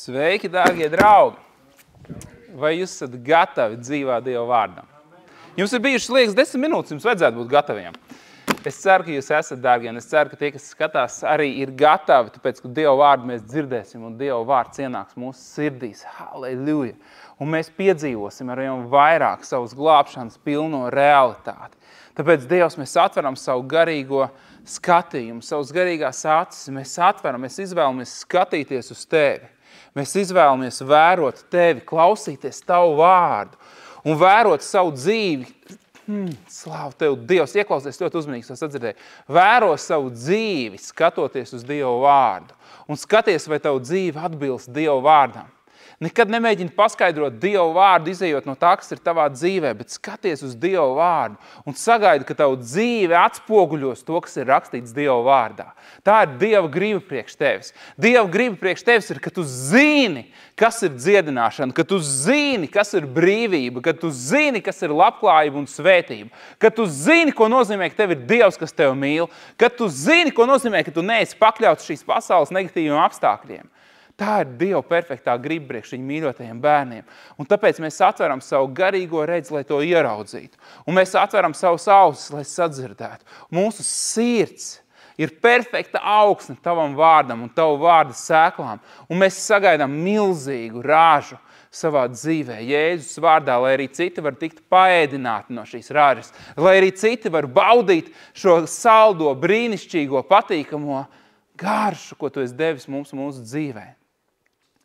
Sveiki, dārgie draugi! Vai jūs esat gatavi dzīvā Dieva vārdam? Jums ir bijušas liekas 10 minūtes, jums vajadzētu būt gataviem. Es ceru, ka jūs esat, dārgie, un es ceru, ka tie, kas skatās, arī ir gatavi, tāpēc, ka Dieva vārdu mēs dzirdēsim, un Dieva vārds ienāks mūsu sirdīs. Halleluja! Un mēs piedzīvosim ar vien vairāk savus glābšanas pilno realitāti. Tāpēc, Dievs, mēs atveram savu garīgo skatījumu, savus garīgās acis, mēs atveram, mēs izvēlamies skatīties uz Tevi. Mēs izvēlamies vērot Tevi, klausīties Tavu vārdu un vērot savu dzīvi. Slāvu Tev, Dievs, ieklausies ļoti uzmanīgs, to sadzirdēju. Vēro savu dzīvi, skatoties uz Dieva vārdu un skaties, vai Tavu dzīve atbilst Dieva vārdam. Nekad nemēģini paskaidrot Dieva vārdu, izejot no tā, kas ir tavā dzīvē, bet skaties uz Dieva vārdu un sagaidi, ka tavu dzīve atspoguļos to, kas ir rakstīts Dieva vārdā. Tā ir Dieva griba priekš tevis. Dieva griba priekš tevis ir, ka tu zini, kas ir dziedināšana, ka tu zini, kas ir brīvība, ka tu zini, kas ir labklājība un svētība, ka tu zini, ko nozīmē, ka tev ir Dievs, kas tev mīl, ka tu zini, ko nozīmē, ka tu neesi pakļauts šīs pasaules negatīviem apstākļiem. Tā ir Dieva perfektā griba priekš viņa mīļotajiem bērniem. Un tāpēc mēs atveram savu garīgo redzi, lai to ieraudzītu. Un mēs atveram savus ausis, lai sadzirdētu. Mūsu sirds ir perfekta augsne tavam vārdam un tavu vārda sēklām. Un mēs sagaidām milzīgu rāžu savā dzīvē. Jēzus vārdā, lai arī citi var tikt paēdināti no šīs rāžas. Lai arī citi var baudīt šo saldo, brīnišķīgo, patīkamo garšu, ko tu esi devis mums mūsu dzīvē.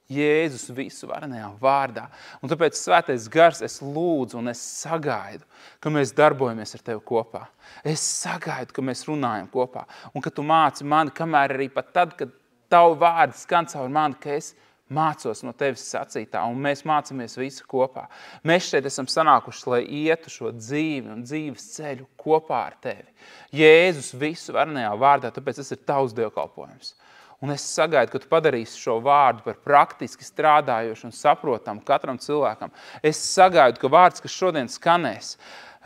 Jēzus visu varenajā vārdā. Un tāpēc, Svētais Gars, es lūdzu un es sagaidu, ka mēs darbojamies ar Tevi kopā. Es sagaidu, ka mēs runājam kopā. Un ka Tu māci mani, kamēr arī pat tad, kad Tavu vārdu skan caur mani, ka es mācos no Tevis sacītā, un mēs mācamies visi kopā. Mēs šeit esam sanākuši, lai ietu šo dzīvi un dzīves ceļu kopā ar Tevi. Jēzus visu varenajā vārdā, tāpēc tas ir Tavs dievkalpojums. Un es sagaidu, ka Tu padarīsi šo vārdu par praktiski strādājošu un saprotamu katram cilvēkam. Es sagaidu, ka vārds, kas šodien skanēs,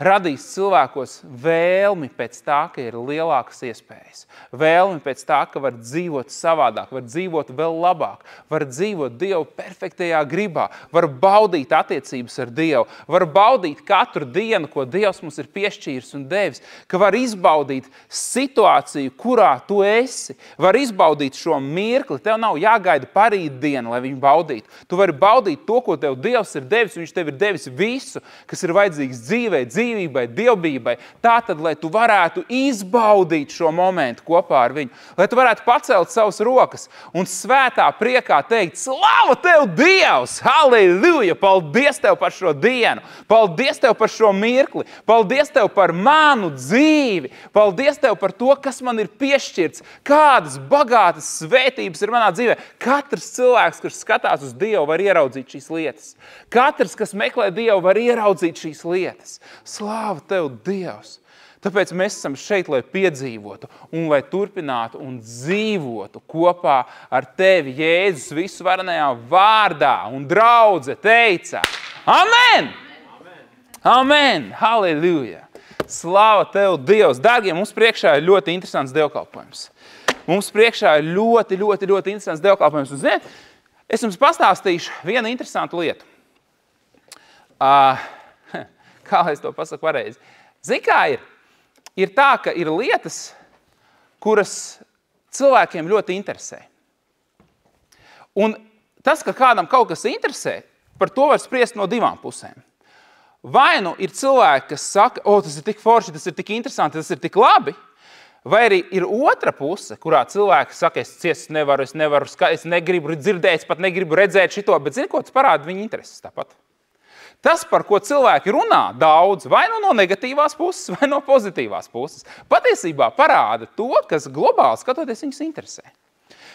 radīs cilvēkos vēlmi pēc tā, ka ir lielākas iespējas. Vēlmi pēc tā, ka var dzīvot savādāk, var dzīvot vēl labāk, var dzīvot Dievu perfektajā gribā, var baudīt attiecības ar Dievu, var baudīt katru dienu, ko Dievs mums ir piešķīris un devis, ka var izbaudīt situāciju, kurā tu esi, var izbaudīt šo mirkli, tev nav jāgaida parīt dienu, lai viņu baudītu. Tu vari baudīt to, ko tev Dievs ir devis, viņš tev ir devis visu, kas ir vajadzīgs dzīvībai, dievbijībai, tātad, lai tu varētu izbaudīt šo momentu kopā ar viņu, lai tu varētu pacelt savas rokas un svētā priekā teikt, slava Tev, Dievs! Halleluja! Paldies Tev par šo dienu! Paldies Tev par šo mirkli! Paldies Tev par manu dzīvi! Paldies Tev par to, kas man ir piešķirts! Kādas bagātas svētības ir manā dzīvē! Katrs cilvēks, kurš skatās uz Dievu, var ieraudzīt šīs lietas. Katrs, kas meklē Dievu, var ieraudzīt šīs lietas. Slāva Tev, Dievs! Tāpēc mēs esam šeit, lai piedzīvotu un lai turpinātu un dzīvotu kopā ar Tevi, Jēzus, visu varenajā vārdā. Un draudze teica, amen! Amen! Halleluja! Slāva Tev, Dievs! Dārgie, mums priekšā ir ļoti interesants dievkalpojums. Mums priekšā ir ļoti interesants dievkalpojums. Un, ziniet, es jums pastāstīšu vienu interesantu lietu. Kā lai es to pasaku pareizi? Zini, kā ir? Ir tā, ka ir lietas, kuras cilvēkiem ļoti interesē. Un tas, ka kādam kaut kas interesē, par to var spriest no divām pusēm. Vai nu ir cilvēki, kas saka, tas ir tik forši, tas ir tik interesanti, tas ir tik labi, vai arī ir otra puse, kurā cilvēki saka, es nevaru, es negribu dzirdēt, es pat negribu redzēt šito, bet zini, ko tas parāda viņa intereses tāpat. Tas, par ko cilvēki runā daudz, vai nu no negatīvās puses, vai no pozitīvās puses, patiesībā parāda to, kas globāli skatoties viņus interesē.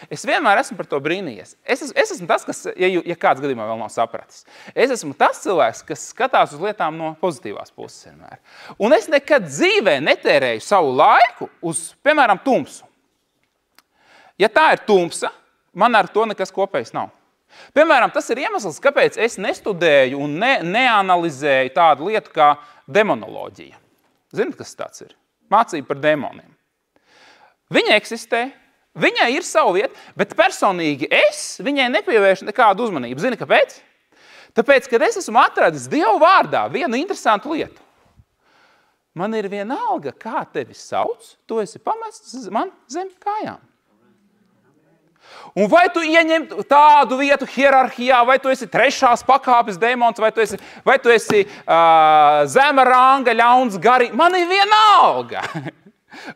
Es vienmēr esmu par to brīnījies. Es esmu tas, kas, ja kāds gadījumā vēl nav sapratis, es esmu tas cilvēks, kas skatās uz lietām no pozitīvās puses vienmēr. Un es nekad dzīvē netērēju savu laiku uz, piemēram, tumsu. Ja tā ir tumsa, man ar to nekas kopējs nav. Piemēram, tas ir iemesls, kāpēc es nestudēju un neanalizēju tādu lietu kā demonoloģija. Zinat, kas tāds ir? Mācība par demoniem. Viņi eksistē, Viņai ir savu vietu, bet personīgi es viņai nepievēršu nekādu uzmanību. Zini, kāpēc? Tāpēc, kad es esmu atradis Dieva vārdā vienu interesantu lietu. Man ir vienalga, kā tevi sauc, tu esi pamests man zem kājām. Un vai tu ieņem tādu vietu hierarhijā, vai tu esi trešās pakāpes demons, vai tu esi zema ranga, ļauns gari, man ir vienalga.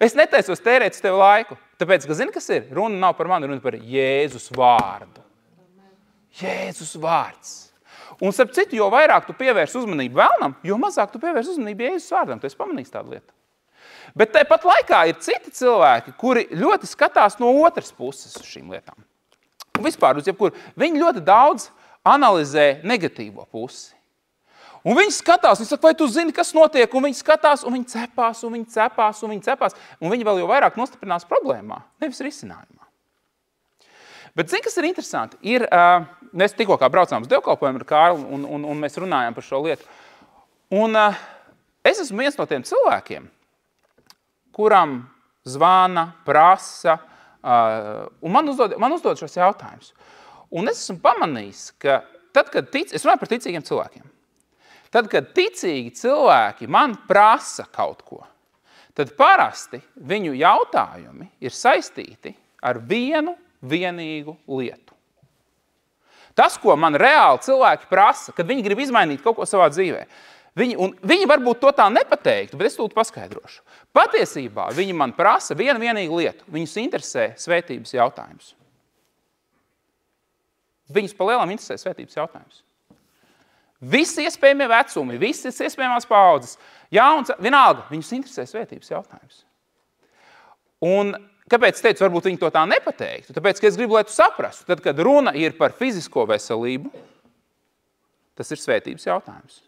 Es netaisos tērēt uz tevi laiku. Tāpēc, ka zini, kas ir? Runa nav par mani, runa par Jēzus vārdu. Jēzus vārds. Un, starp citu, jo vairāk tu pievērsi uzmanību vēlnam, jo mazāk tu pievērsi uzmanību Jēzus vārdam. Tu esi pamanījis tādu lietu. Bet tāpat laikā ir citi cilvēki, kuri ļoti skatās no otras puses uz šīm lietām. Un vispār uz jebkuru. Viņi ļoti daudz analizē negatīvo pusi. Un viņi skatās, viņi saka, vai tu zini, kas notiek, un viņi skatās, un viņi cepās, un viņi cepās, un viņi cepās, un viņi vēl jau vairāk nostiprinās problēmā, nevis risinājumā. Bet zini, kas ir interesanti? Mēs tikko kā braucām uz dievkalpojumu ar Kārli, un mēs runājām par šo lietu. Un es esmu viens no tiem cilvēkiem, kuram zvana, prasa, un man uzdod šos jautājumus. Un es esmu pamanījis, ka tad, kad es runāju par ticīgiem cilvēkiem, tad, kad ticīgi cilvēki man prasa kaut ko, tad parasti viņu jautājumi ir saistīti ar vienu vienīgu lietu. Tas, ko man reāli cilvēki prasa, kad viņi grib izmainīt kaut ko savā dzīvē, viņi varbūt to tā nepateiktu, bet es tūlīt paskaidrošu. Patiesībā viņi man prasa vienu vienīgu lietu. Viņus interesē svētības jautājums. Viņus pa lielam interesē svētības jautājums. Visi iespējamie vecumi, visas iespējamās paaudzes, jauns, vienalga, viņus interesē svētības jautājums. Un kāpēc es teicu, varbūt viņi to tā nepateiktu? Tāpēc, ka es gribu, lai tu saprastu, tad, kad runa ir par fizisko veselību, tas ir svētības jautājums.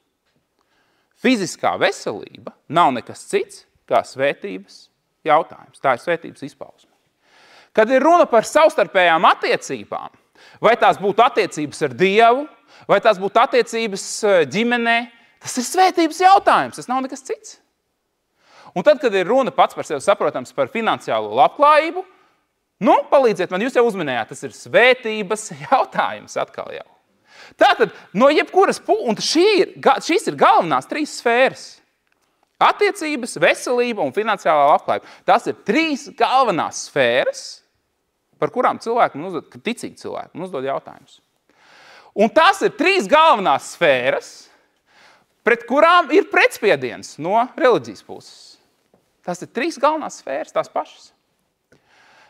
Fiziskā veselība nav nekas cits kā svētības jautājums. Tā ir svētības izpausme. Kad ir runa par savstarpējām attiecībām, vai tās būtu attiecības ar Dievu, vai tās būtu attiecības ģimenē, tas ir svētības jautājums, tas nav nekas cits. Un tad, kad ir runa pats par sevi saprotams par finansiālo labklājību, palīdziet man, jūs jau uzminējāt, tas ir svētības jautājums atkal jau. Tātad, no jebkuras un šīs ir galvenās 3 sfēras. Attiecības, veselība un finansiālā labklājība. Tās ir 3 galvenās sfēras, par kurām ticīgi cilvēki man uzdod jautājumus. Un tās ir 3 galvenās sfēras, pret kurām ir pretspiediens no reliģijas puses. Tās ir 3 galvenās sfēras, tās pašas.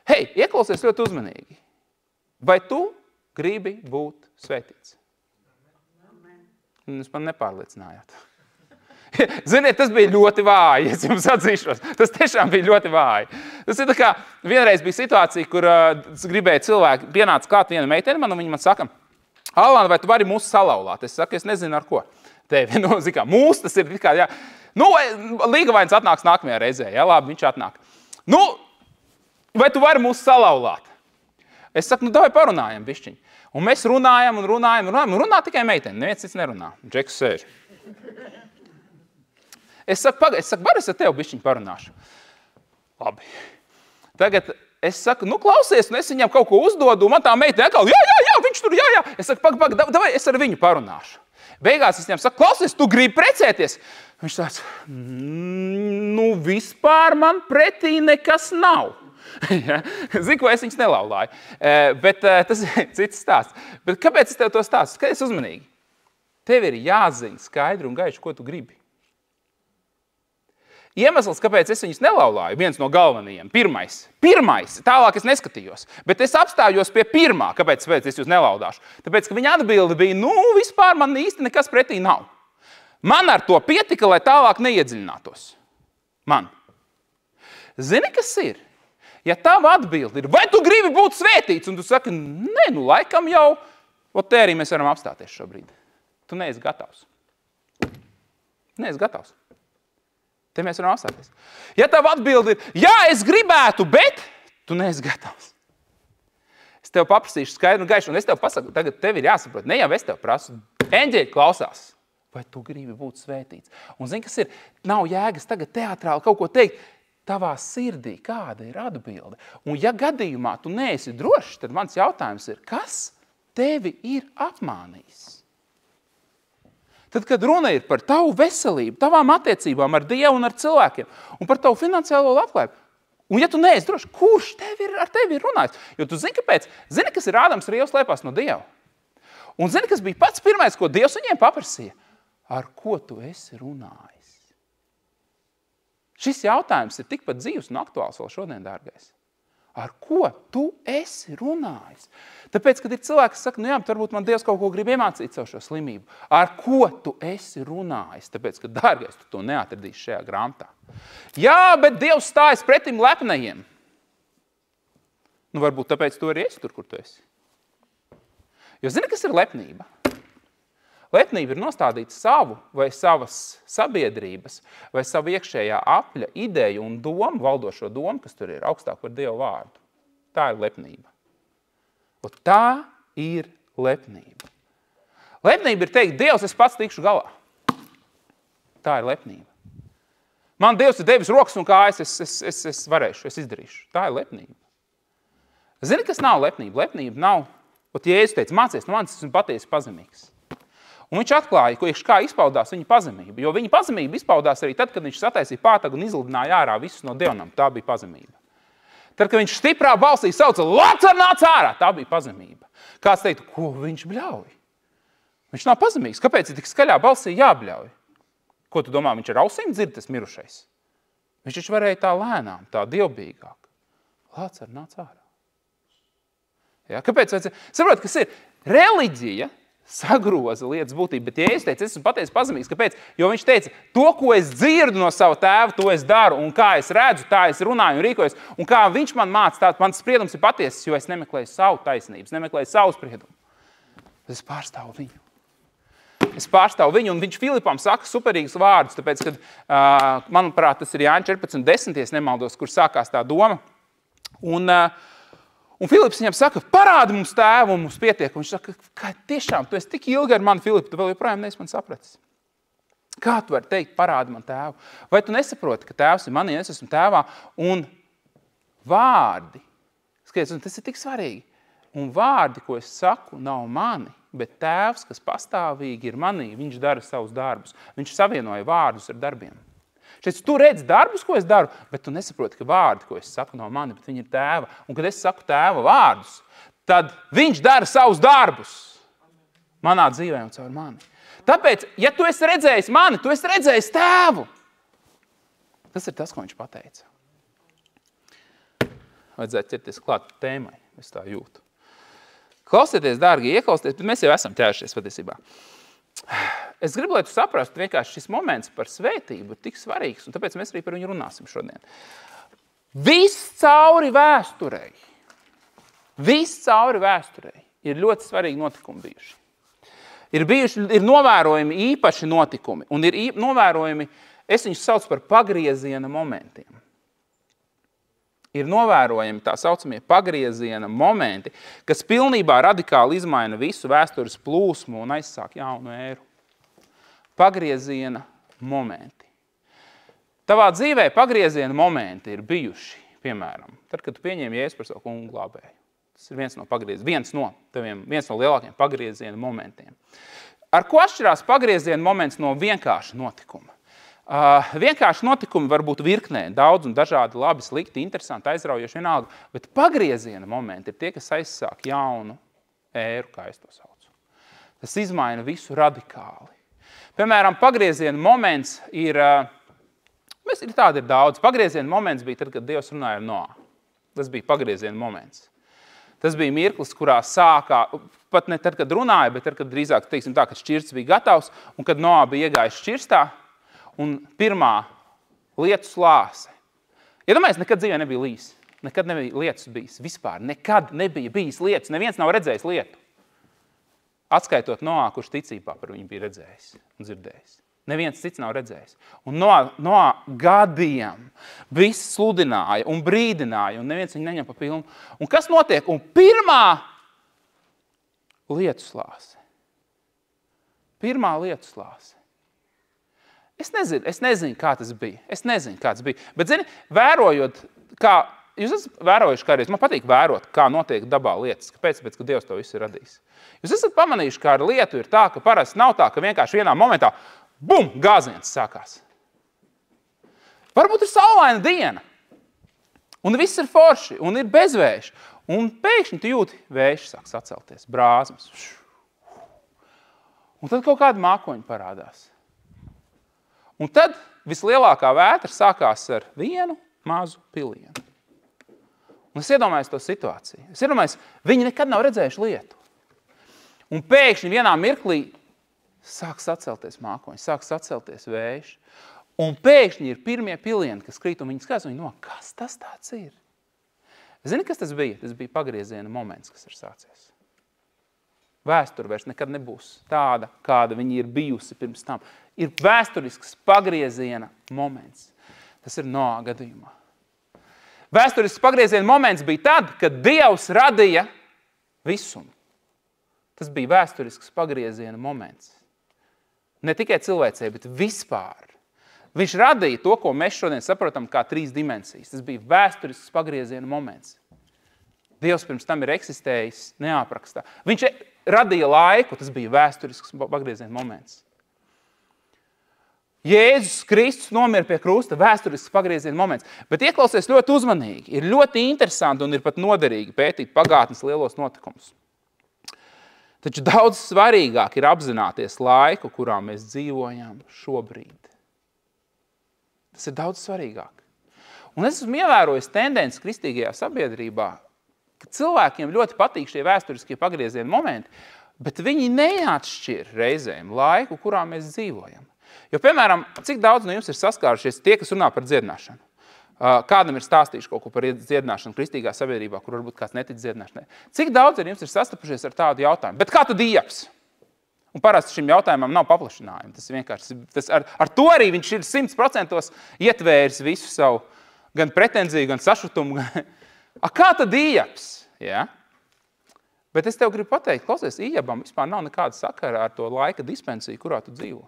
Hei, ieklausies ļoti uzmanīgi. Vai tu gribi būt svētīts? Jūs man nepārliecinājāt. Ziniet, tas bija ļoti vāji, es jums atzīšos. Tas tiešām bija ļoti vāji. Tas ir tā kā, vienreiz bija situācija, kur gribēja cilvēki, pienāca klāt viena meitene man, un viņi man saka, Alana, vai tu vari mūs salaulāt? Es saku, es nezinu ar ko. Tevi, mūs tas ir kā, jā. Līgavains atnāks nākamajā reizē, jā, labi, viņš atnāk. Vai tu vari mūs salaulāt? Es saku, davai parunājam bišķiņ. Un mēs runājam, un runā tikai meiteni, neviens cits nerunā. Džeks sēž. Es saku, var es ar tevi bišķiņ parunāšu? Labi. Tagad es saku, klausies, un es viņam kaut ko uzdodu, un man tā meitene atkal, jā, viņš tur, jā. Es saku, davai es ar viņu parunāšu. Beigās es viņam saku, klausies, tu gribi precēties? Viņš tāds, vispār man pretī nekas nav. Zini, ko es viņus nelaulāju. Bet tas ir cits stāsts. Bet kāpēc es tev to stāstu? Skaties uzmanīgi. Tev ir jāzina skaidri un gaiši, ko tu gribi. Iemesls, kāpēc es viņus nelaulāju, viens no galvenajiem, pirmais, tālāk es neskatījos, bet es apstājos pie pirmā, kāpēc es jūs nelaudāšu. Tāpēc, ka viņa atbilde bija, vispār man īsti nekas pretī nav. Man ar to pietika, lai tālāk neiedziļinātos. Man. Zini, kas ir? Ja tava atbilde ir, vai tu gribi būt svētīts, un tu saki, nē, laikam jau, te arī mēs varam apstāties šobrīd. Tu neesi gatavs. Neesi gatavs. Te mēs varam apstāties. Ja tava atbilde ir, jā, es gribētu, bet tu neesi gatavs. Es tev paprasīšu skaidru un gaišu, un es tev pasaku, tagad tev ir jāsaprot, ne jau es tev prasu, eņģeļi klausās, vai tu gribi būt svētīts. Un zini, kas ir, nav jēgas tagad teatrāli kaut ko teikt, tavā sirdī, kāda ir atbilde. Un ja gadījumā tu neesi drošs, tad mans jautājums ir, kas tevi ir apmānījis? Tad, kad runa ir par tavu veselību, tavām attiecībām ar Dievu un ar cilvēkiem, un par tavu finansiālo labklājību, un ja tu neesi drošs, kurš ar tevi ir runājis? Jo tu zini, kāpēc? Zini, kas ir Ādams ar Ievu slēpās no Dieva? Un zini, kas bija pats pirmais, ko Dievs viņiem paprasīja? Ar ko tu esi runājis? Šis jautājums ir tikpat dzīvs un aktuāls vēl šodien, dārgais. Ar ko tu esi runājis? Tāpēc, kad ir cilvēki, kas saka, jā, varbūt man Dievs kaut ko grib iemācīt savu šo slimību. Ar ko tu esi runājis? Tāpēc, ka, dārgais, tu to neatradīsi šajā grāmatā. Jā, bet Dievs stājas pretim lepnajiem. Varbūt tāpēc tu arī esi tur, kur tu esi. Jo zini, kas ir lepnība? Lepnība ir nostādīt savu vai savas sabiedrības vai savu iekšējā apļa ideju un domu, valdošo domu, kas tur ir augstāk par Dievu vārdu. Tā ir lepnība. Un tā ir lepnība. Lepnība ir teikt, Dievs, es pats tikšu galā. Tā ir lepnība. Man Dievs ir devis rokas un kājas, es varēšu, es izdarīšu. Tā ir lepnība. Zini, kas nav lepnība? Lepnība nav, ot Jēzus teica, mācies no manis, esmu patiesi pazemīgs. Un viņš atklāja, kā izpaudās viņa pazemība. Jo viņa pazemība izpaudās arī tad, kad viņš sataisīja pātagu un izlidināja ārā visus no dievnam. Tā bija pazemība. Tad, kad viņš stiprā balsī sauca, Lācar, nāc ārā! Tā bija pazemība. Kāds teiktu, ko viņš bļauj? Viņš nav pazemīgs. Kāpēc ir tik skaļā balsī jābļauj? Ko tu domā, viņš ar ausīm dzird tas mirušais? Viņš taču varēja tā lēnām, tā dievbīgāk. Lācar, nāc ārā! Ja, kāpēc? Saprot, kas ir? Reliģija sagroza lietas būtību, bet Jēzus teica, es esmu patiesi pazemīgs. Kāpēc? Jo viņš teica, to, ko es dzirdu no sava tēva, to es daru, un kā es redzu, tā es runāju un rīkojos, un kā viņš man māca, tā mans spriedums ir patiesas, jo es nemeklēju savu taisnību, nemeklēju savu spriedumu. Es pārstāvu viņu. Es pārstāvu viņu, un viņš Filipam saka superīgus vārdus, tāpēc, kad, manuprāt, tas ir Jāņa 14.10, ja nemaldos, kur sākās tā doma. Un Filips viņam saka, parādi mums tēvu un mums pietiek. Un viņš saka, ka tiešām, tu esi tik ilgi ar mani, Filipi, tu vēl joprojām neesi man sapratis. Kā tu vari teikt, parādi man tēvu? Vai tu nesaproti, ka tēvs ir manī, es esmu tēvā? Un vārdi, skaties, un tas ir tik svarīgi, un vārdi, ko es saku, nav mani, bet tēvs, kas pastāvīgi ir manī, viņš dara savus darbus. Viņš savienoja vārdus ar darbiem. Šeit tu redzi darbus, ko es daru, bet tu nesaproti, ka vārdi, ko es saku, nav mani, bet viņi ir tēva. Un kad es saku tēva vārdus, tad viņš dara savus darbus manā dzīvē un caur mani. Tāpēc, ja tu esi redzējis mani, tu esi redzējis tēvu. Tas ir tas, ko viņš pateica. Vajadzētu ķerties klāt tēmai, es tā jūtu. Klausieties, dārgie, ieklausieties, bet mēs jau esam ķērušies patiesībā. Es gribu, lai tu saprastu, vienkārši šis moments par svētību ir tik svarīgs, un tāpēc mēs arī par viņu runāsim šodien. Viss cauri vēsturei ir ļoti svarīgi notikumi bijuši. Ir novērojami īpaši notikumi, un ir novērojami, es viņus saucu par pagrieziena momentiem. Ir novērojami tā saucamie pagrieziena momenti, kas pilnībā radikāli izmaina visu vēstures plūsmu un aizsāk jaunu ēru. Pagrieziena momenti. Tavā dzīvē pagrieziena momenti ir bijuši, piemēram, tad, kad tu pieņēmi Jēzu par savu kungu glābēju. Tas ir viens no lielākiem pagrieziena momentiem. Ar ko atšķirās pagrieziena moments no vienkārša notikuma? Vienkārši notikumi var būt virknē, daudz un dažādi, labi, slikti, interesanti, aizraujoši vienalga, bet pagrieziena momenti ir tie, kas aizsāk jaunu ēru, kā es to saucu. Tas izmaina visu radikāli. Piemēram, pagrieziena moments ir daudz. Pagrieziena moments bija tad, kad Dievs runāja ar Noā. Tas bija pagrieziena moments. Tas bija mirklis, kurā sākā, pat ne tad, kad runāja, bet tad, kad drīzāk, teiksim tā, kad šķirsts bija gatavs, un kad Noā bija iegājis šķirstā, un pirmā lietus lāse. Iedomājies, nekad dzīvē nebija līs. Nekad nebija lietus bijis. Vispār nekad nebija bijis lietus. Neviens nav redzējis lietu. Atskaitot Noā, kurš ticībā par viņu bija redzējis un dzirdējis. Neviens cits nav redzējis. Un Noā gadiem viss sludināja un brīdināja, un neviens viņu neņem pa pilnu. Un kas notiek? Un pirmā lietuslāse. Es nezinu, kā tas bija. Bet, zini, vērojot, kā, jūs esat vērojuši kādreiz, man patīk vērot, kā notiek dabā lietas. Kāpēc? Tāpēc, ka Dievs to visu ir radījis. Jūs esat pamanījuši, kā ar lietu ir tā, ka parasti nav tā, ka vienkārši vienā momentā, bum, gāziens sākās. Varbūt ir saulaina diena, un viss ir forši, un ir bezvējš, un pēkšņi tu jūti, vējš sāk sacelties, brāzmas. Un tad kaut kāda mākoņa parādās. Un tad vislielākā vētra sākās ar vienu mazu pilienu. Un es iedomājos to situāciju. Es iedomājos, viņi nekad nav redzējuši lietu. Un pēkšņi vienā mirklī sāk sacelties mākoņi, sāk sacelties vējš. Un pēkšņi ir pirmie pilieni, kas krīt, un viņi skatās, un kas tas tāds ir? Zini, kas tas bija? Tas bija pagrieziena moments, kas ir sācies. Vēsture vairs nekad nebūs tāda, kāda viņi ir bijusi pirms tam. Ir vēsturisks pagrieziena moments. Tas ir Noā gadījumā. Vēsturisks pagrieziena moments bija tad, kad Dievs radīja visumu. Tas bija vēsturisks pagrieziena moments. Ne tikai cilvēcei, bet vispār. Viņš radīja to, ko mēs šodien saprotam kā 3 dimensijas. Tas bija vēsturisks pagrieziena moments. Dievs pirms tam ir eksistējis neaprakstā. Viņš radīja laiku, tas bija vēsturisks pagrieziena moments. Jēzus Kristus nomira pie krusta, vēsturisks pagrieziena moments. Bet ieklausies ļoti uzmanīgi. Ir ļoti interesanti un ir pat noderīgi pētīt pagātnes lielos notikumus. Taču daudz svarīgāk ir apzināties laiku, kurā mēs dzīvojam šobrīd. Tas ir daudz svarīgāk. Un es esmu ievērojis tendenci kristīgajā sabiedrībā, ka cilvēkiem ļoti patīk šie vēsturiskie pagrieziena momenti, bet viņi neatšķir reizēm laiku, kurā mēs dzīvojam. Jo, piemēram, cik daudz no jums ir saskārušies tie, kas runā par dziedināšanu? Kādam ir stāstījuši kaut ko par dziedināšanu kristīgā sabiedrībā, kur varbūt kāds netic dziedināšanai? Cik daudz ar jums ir sastapušies ar tādu jautājumu? Bet kā tad ieps? Un parasti šim jautājumam nav paplašinājumu. Tas vienkārši, ar to arī viņš ir 100% ietvēris visu savu gan pretenziju, gan sašutumu. Kā tad ieps? Ja? Bet es tev gribu pateikt, klausies, iebam vispār nav nekāda sakara ar to laika dispensiju, kurā tu dzīvo.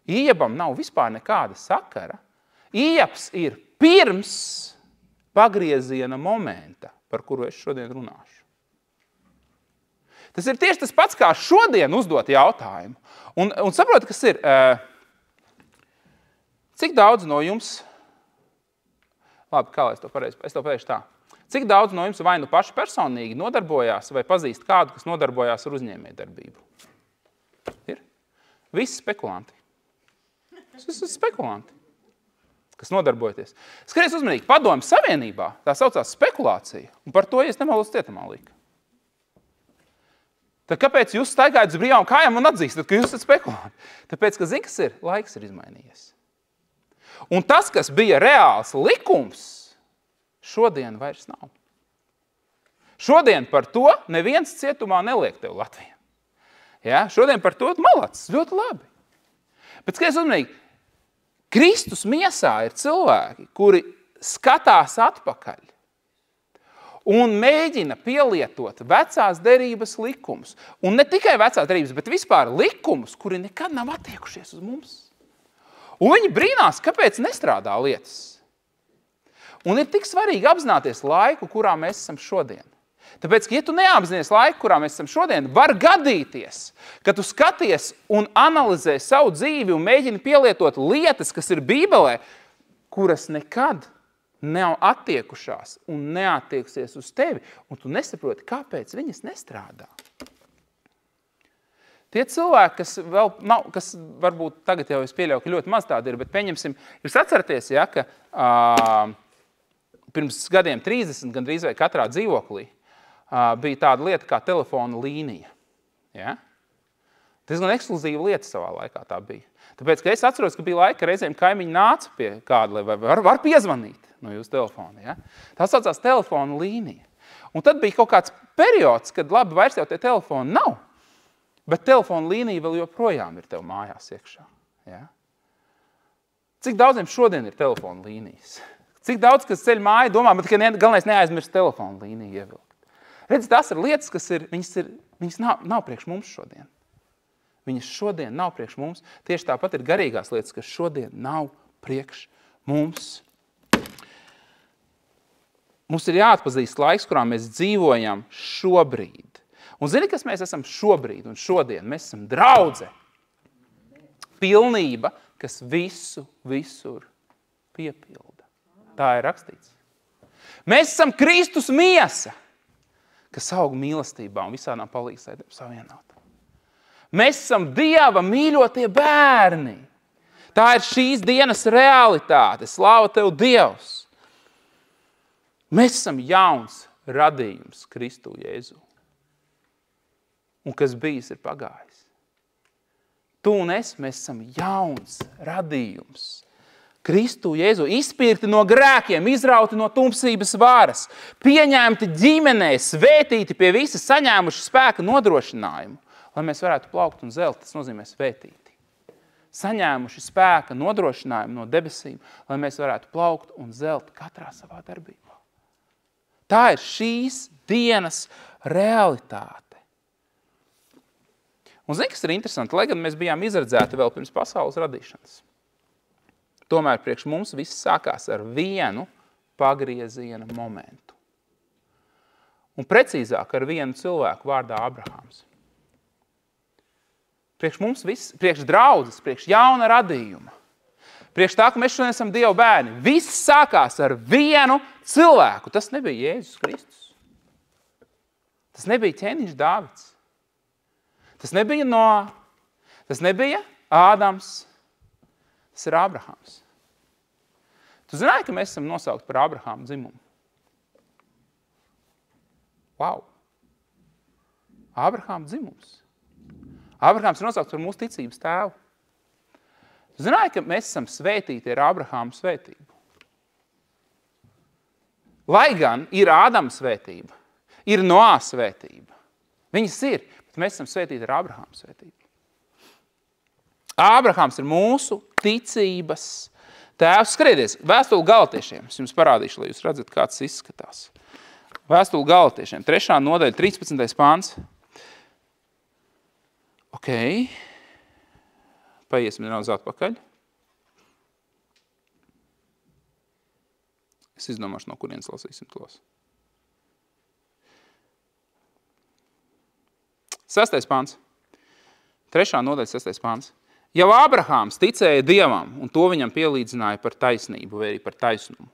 Iebam nav vispār nekāda sakara. Ieps ir pirms pagrieziena momenta, par kuru es šodien runāšu. Tas ir tieši tas pats, kā šodien uzdot jautājumu. Un saproti, kas ir, cik daudz no jums, labi, kā lai es to pareizi tā, cik daudz no jums vai nu paši personīgi nodarbojās vai pazīst kādu, kas nodarbojās ar uzņēmējdarbību? Ir? Visi spekulanti. Visi spekulanti, kas nodarbojaties. Skaties uzmanīgi, Padomju Savienībā tā saucās spekulācija, un par to, ja es nemalos, cietumā lika. Tad kāpēc jūs staigājat uz brīvām kājām un atzīstat, ka jūs esat spekulanti? Tāpēc, ka zini, kas ir? Laiks ir izmainījies. Un tas, kas bija reāls likums, šodien vairs nav. Šodien par to neviens cietumā neliek tev Latvijā. Ja? Šodien par to malacis, ļoti labi. Bet skaties uzmanīgi, Kristus miesā ir cilvēki, kuri skatās atpakaļ un mēģina pielietot vecās derības likumus. Un ne tikai vecās derības, bet vispār likumus, kuri nekad nav attiekušies uz mums. Un viņi brīnās, kāpēc nestrādā lietas. Un ir tik svarīgi apzināties laiku, kurā mēs esam šodien. Tāpēc, ka, ja tu neapzinies laiku, kurā mēs esam šodien, var gadīties, ka tu skaties un analizē savu dzīvi un mēģini pielietot lietas, kas ir Bībelē, kuras nekad nav attiekušās un neattieksies uz tevi, un tu nesaproti, kāpēc viņas nestrādā. Tie cilvēki, kas vēl nav, kas varbūt tagad jau es pieļauju, ka ļoti maz tādi ir, bet pieņemsim, jūs atceraties, ja, ka pirms gadiem 30 gandrīz vai katrā dzīvoklī bija tāda lieta kā telefona līnija. Ja? Tas gan ekskluzīva lieta savā laikā tā bija. Tāpēc, ka es atceros, ka bija laika, ka reizēm kaimiņi nāca pie kāda, vai var piezvanīt no jūsu telefona. Ja? Tā saucās telefona līnija. Un tad bija kaut kāds periods, kad labi, vairs jau tie telefoni nav, bet telefona līnija vēl joprojām ir tev mājās iekšā. Ja? Cik daudziem šodien ir telefona līnijas? Cik daudz, kas ceļ māju, domā, bet galvenais neaizmirst telefona līniju ievilkt. Redz, tas ir lietas, kas viņas nav priekš mums šodien. Viņas šodien nav priekš mums. Tieši tāpat ir garīgās lietas, kas šodien nav priekš mums. Mums ir jāatpazīst laiks, kurā mēs dzīvojam šobrīd. Un zini, kas mēs esam šobrīd un šodien? Mēs esam draudze. Pilnība, kas visu, visur piepilda. Tā ir rakstīts. Mēs esam Kristus miesa, kas aug mīlestībā un visādām palīdzētiem savienot. Mēs esam Dieva mīļotie bērni. Tā ir šīs dienas realitāte. Slāva Tev, Dievs! Mēs esam jauns radījums Kristu Jēzu. Un kas bijis ir pagājis. Tu un es, mēs esam jauns radījums. Kristu Jēzu, izpirkti no grēkiem, izrauti no tumsības varas, pieņemti ģimenē, svētīti pie visa, saņēmuši spēka nodrošinājumu, lai mēs varētu plaukt un zelt, tas nozīmē svētīti. Saņēmuši spēka nodrošinājumu no debesīm, lai mēs varētu plaukt un zelt katrā savā darbībā. Tā ir šīs dienas realitāte. Un zini, kas ir interesanti, lai gan mēs bijām izredzēti vēl pirms pasaules radīšanas. Tomēr priekš mums viss sākās ar vienu pagrieziena momentu. Un precīzāk ar vienu cilvēku vārdā Abrahams. Priekš mums viss, priekš draudzes, priekš jauna radījuma, priekš tā, ka mēs šodien esam Dieva bērni, viss sākās ar vienu cilvēku. Tas nebija Jēzus Kristus. Tas nebija ķēniņš Dāvids. Tas nebija Noā. Tas nebija Ādams. Tas ir Abrahams. Tu zināji, ka mēs esam nosaukti par Abrahāma dzimumu? Wow! Abrahāma dzimums. Abrahāms ir nosaukts par mūsu ticības tēvu. Tu zināji, ka mēs esam svētīti ar Abrahāma svētību? Lai gan ir Ādama svētība, ir Noā svētība. Viņas ir, bet mēs esam svētīti ar Abrahāma svētību. Abrahāms ir mūsu ticības tēvs. Skrieties, vēstuli Galatiešiem. Es jums parādīšu, lai jūs redzat, kā tas izskatās. Vēstuli Galatiešiem, 3. nodaļa, 13. pāns. Ok. Paiesim nedaudz atpakaļ. Es izdomāšu, no kurienes lasīsim tos. 6. pāns. 3. nodaļa, 6. pāns. Jau Abrahāms ticēja Dievam, un to viņam pielīdzināja par taisnību, vai arī par taisnumu.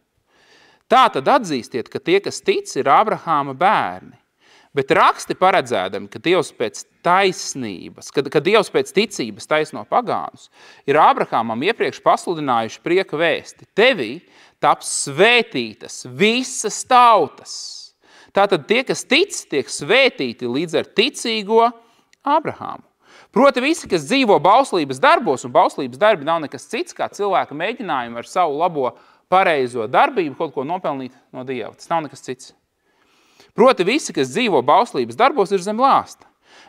Tā tad atzīstiet, ka tie, kas tic, ir Abrahāma bērni. Bet raksti paredzēdami, ka Dievs pēc taisnības, ka Dievs pēc ticības taisno pagānus, ir Abrahāmam iepriekš pasludinājuši prieka vēsti. Tevī taps svētītas visas tautas. Tātad tie, kas tic, tiek svētīti līdz ar ticīgo Abrahāmu. Proti visi, kas dzīvo bauslības darbos, un bauslības darbi nav nekas cits, kā cilvēka mēģinājumi ar savu labo pareizo darbību kaut ko nopelnīt no Dieva. Tas nav nekas cits. Proti visi, kas dzīvo bauslības darbos, ir zem lāsta.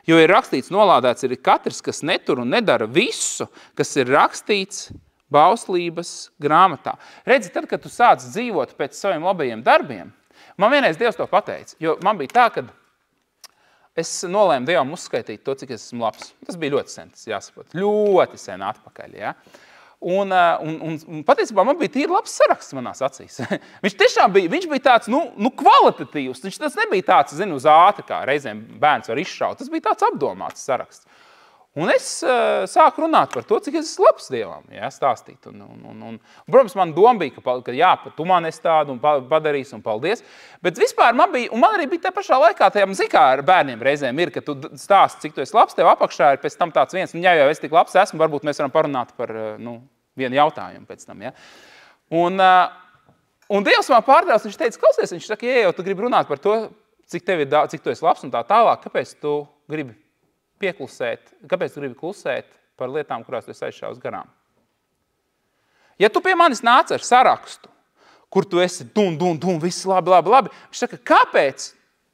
Jo ir rakstīts, nolādēts ir katrs, kas netur un nedara visu, kas ir rakstīts bauslības grāmatā. Redzi, tad, kad tu sāc dzīvot pēc saviem labajiem darbiem, man vienreiz Dievs to pateica, jo man bija tā, kad es nolēmu Dievam uzskaitīt to, cik es esmu labs. Tas bija ļoti sen, tas jāsaprot. Ļoti sen atpakaļ, ja. Un patiesībā man bija tīri labs saraksts manās acīs. Viņš tiešām bija tāds, kvalitatīvs. Viņš tas nebija tāds, uz ātri, kā reizēm bērns var izšaut. Tas bija tāds apdomāts saraksts. Un es sāku runāt par to, cik es esmu labs Dievam, ja, stāstīt. Protams, man doma bija, ka jā, tu man esi tādu un padarīsi un paldies. Bet vispār man arī bija tā pašā laikā, zini, kā ar bērniem reizēm ir, ka tu stāsti, cik tu esi labs, tev apakšā ir pēc tam tāds viens, ja jau es tik labs esmu, varbūt mēs varam parunāt par vienu jautājumu pēc tam. Ja. Un Dievs man pārtrauc, viņš teica, klausies, viņš saka, ja jau tu gribi runāt par to, cik tu esi labs un tā tālāk, kāpēc tu gribi pieklusēt, kāpēc tu gribi klusēt par lietām, kurās tu esi aizšāvis garām? Ja tu pie manis nāc ar sarakstu, kur tu esi viss labi, viņš saka, kāpēc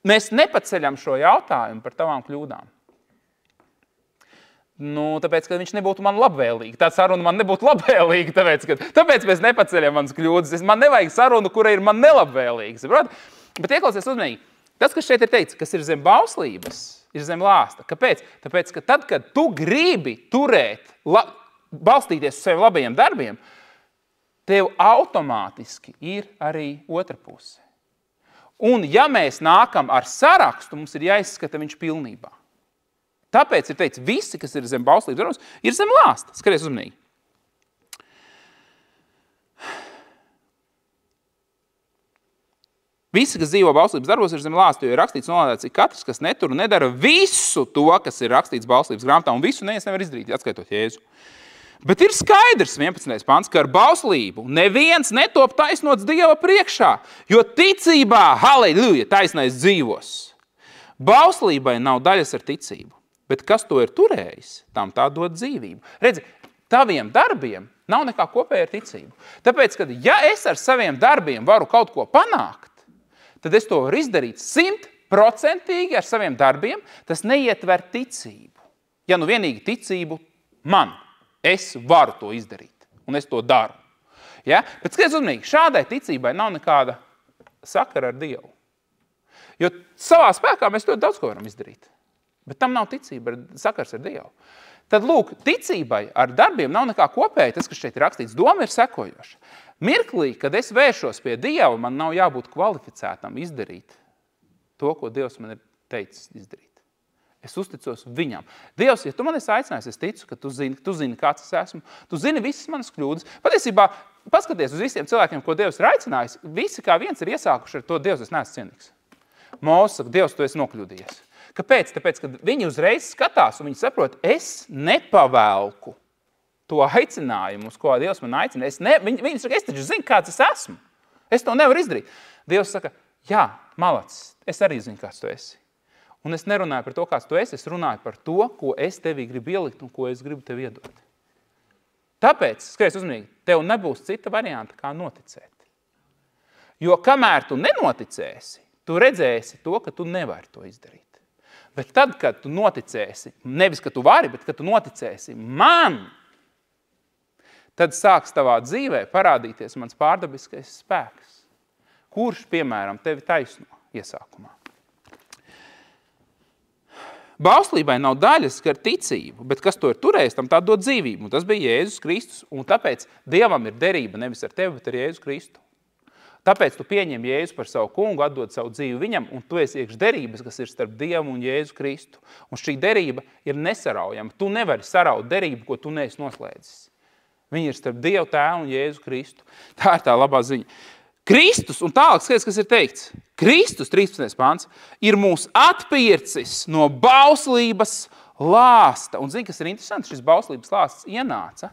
mēs nepaceļam šo jautājumu par tavām kļūdām? Tāpēc, ka viņš nebūtu man labvēlīgi. Tā saruna man nebūtu labvēlīga, tāpēc mēs nepaceļam manas kļūdas. Man nevajag sarunu, kura ir man nelabvēlīga. Bet ieklausies uzmanīgi. Tas, kas šeit ir teikts, kas ir zem bauslības, ir zem lāsta. Kāpēc? Tāpēc, ka tad, kad tu gribi turēt, balstīties uz saviem labajiem darbiem, tev automātiski ir arī otra puse. Un ja mēs nākam ar sarakstu, mums ir jāizskata viņš pilnībā. Tāpēc ir teikts, visi, kas ir zem bauslības darbos, ir zem lāsta. Skaties uzmanīgi. Visi, kas dzīvo bauslības darbos, ir zem lāsta, jo ir rakstīts nolādēts, ka katrs, kas netur un nedara visu to, kas ir rakstīts bauslības grāmatā, un visu neviens nevar izdarīt, atskaitot Jēzu. Bet ir skaidrs, 11. pants, ka ar bauslību neviens netop taisnots Dieva priekšā, jo ticībā, halleluja, taisnais dzīvos. Bauslībai nav daļas ar ticību, bet kas to ir turējis, tam tā dod dzīvību. Redzi, taviem darbiem nav nekā kopēja ar ticību. Tāpēc, kad ja es ar saviem darbiem varu kaut ko panākt, tad es to varu izdarīt 100% ar saviem darbiem, tas neietver ticību. Ja nu vienīgi ticību man. Es varu to izdarīt, un es to daru. Ja? Bet skaties uzmanīgi, šādai ticībai nav nekāda sakara ar Dievu. Jo savā spēkā mēs ļoti daudz ko varam izdarīt. Bet tam nav ticība, sakars ar Dievu. Tad, lūk, ticībai ar darbiem nav nekā kopēja. Tas, kas šeit ir rakstīts, doma ir sekojoša. Mirklī, kad es vēršos pie Dieva, man nav jābūt kvalificētam izdarīt to, ko Dievs man ir teicis izdarīt. Es uzticos viņam. Dievs, ja tu man esi aicinājis, es ticu, ka tu zini, kāds es esmu. Tu zini visas manas kļūdas. Patiesībā, paskaties uz visiem cilvēkiem, ko Dievs ir aicinājis, visi kā viens ir iesākuši ar to, Dievs, es neesmu cienīgs. Mūsu saka, Dievs, tu esi nokļūdījies. Kāpēc? Tāpēc, kad viņi uzreiz skatās un viņi saprot, es nepavēlku to aicinājumu, uz ko Dievs man aicina. Viņi saka, es taču zinu, kāds es esmu. Es to nevaru izdarīt. Dievs saka, jā, malacis, es arī zinu, kāds tu esi. Un es nerunāju par to, kāds tu esi, es runāju par to, ko es tevī gribu ielikt un ko es gribu tev iedot. Tāpēc, skaties uzmanīgi, tev nebūs cita varianta, kā noticēt. Jo kamēr tu nenoticēsi, tu redzēsi to, ka tu nevari to izdarīt. Bet tad, kad tu noticēsi, nevis, ka tu vari, bet kad tu noticēsi man, tad sāks tavā dzīvē parādīties mans pārdabiskais spēks, kurš, piemēram, tevi taisno iesākumā. Bauslībai nav daļas ar ticību, bet kas to ir turējis, tam tā dod dzīvību. Un tas bija Jēzus Kristus, un tāpēc Dievam ir derība nevis ar tevi, bet ar Jēzus Kristu. Tāpēc tu pieņem Jēzu par savu kungu, atdod savu dzīvi viņam, un tu esi iekš derības, kas ir starp Dievu un Jēzu Kristu. Un šī derība ir nesaraujama. Tu nevari saraut derību, ko tu neesi noslēdzis. Viņi ir starp Dievu tēvu un Jēzu Kristu. Tā ir tā labā ziņa. Kristus, un tālāk skaties, kas ir teikts. Kristus, 13. pants, ir mūs atpircis no bauslības lāsta. Un zini, kas ir interesanti, šis bauslības lāsts ienāca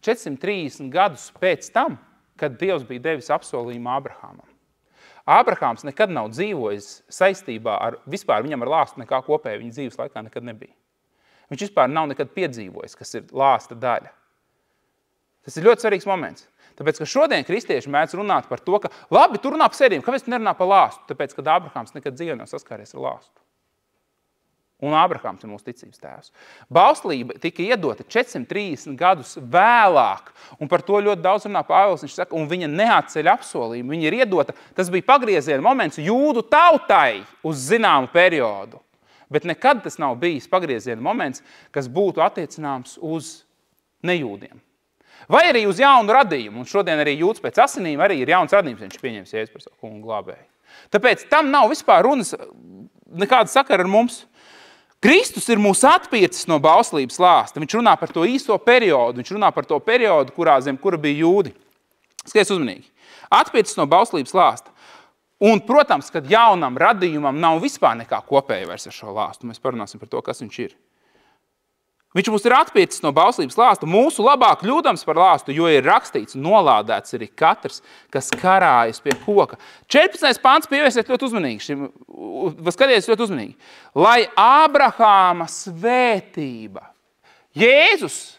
430 gadus pēc tam, kad Dievs bija devis apsolījumu Abrahamam. Abrahams nekad nav dzīvojis saistībā ar, vispār viņam ar lāstu nekā kopēja viņa dzīves laikā nekad nebija. Viņš vispār nav nekad piedzīvojis, kas ir lāsta daļa. Tas ir ļoti svarīgs moments. Tāpēc, ka šodien kristieši mēdz runāt par to, ka labi, tu runā par sēdiem, kāpēc tu nerunā par lāstu? Tāpēc, kad Abrahams nekad dzīvē nav saskāries ar lāstu. Un Abrahams ir mūsu ticības tēvs. Bauslība tika iedota 430 gadus vēlāk, un par to ļoti daudz runā Pāvils, viņš saka, un viņa neatceļ apsolījumu. Viņa ir iedota, tas bija pagrieziena moments jūdu tautai uz zināmu periodu. Bet nekad tas nav bijis pagrieziena moments, kas būtu attiecināms uz nejūdiem. Vai arī uz jaunu radījumu, un šodien arī jūds pēc asinīm arī ir jauns radījums, viņš pieņems Jēzu par savu kungu glābēju. Tāpēc tam nav vispār runas nekāda sakara ar mums. Kristus ir mūs atpircis no bauslības lāsta. Viņš runā par to īso periodu, viņš runā par to periodu, zem kura bija jūdi. Skaties uzmanīgi. Atpircis no bauslības lāsta. Un, protams, kad jaunam radījumam nav vispār nekā kopēja vairs ar šo lāstu. Mēs parunāsim par to, kas viņš ir. Viņš mums ir atpircis no bauslības lāsta, mūsu labā kļūdams par lāstu, jo ir rakstīts, nolādēts arī katrs, kas karājas pie koka. 14. pants pievēsiet ļoti uzmanīgi, skaties ļoti uzmanīgi. Lai Ābrahāma svētība, Jēzus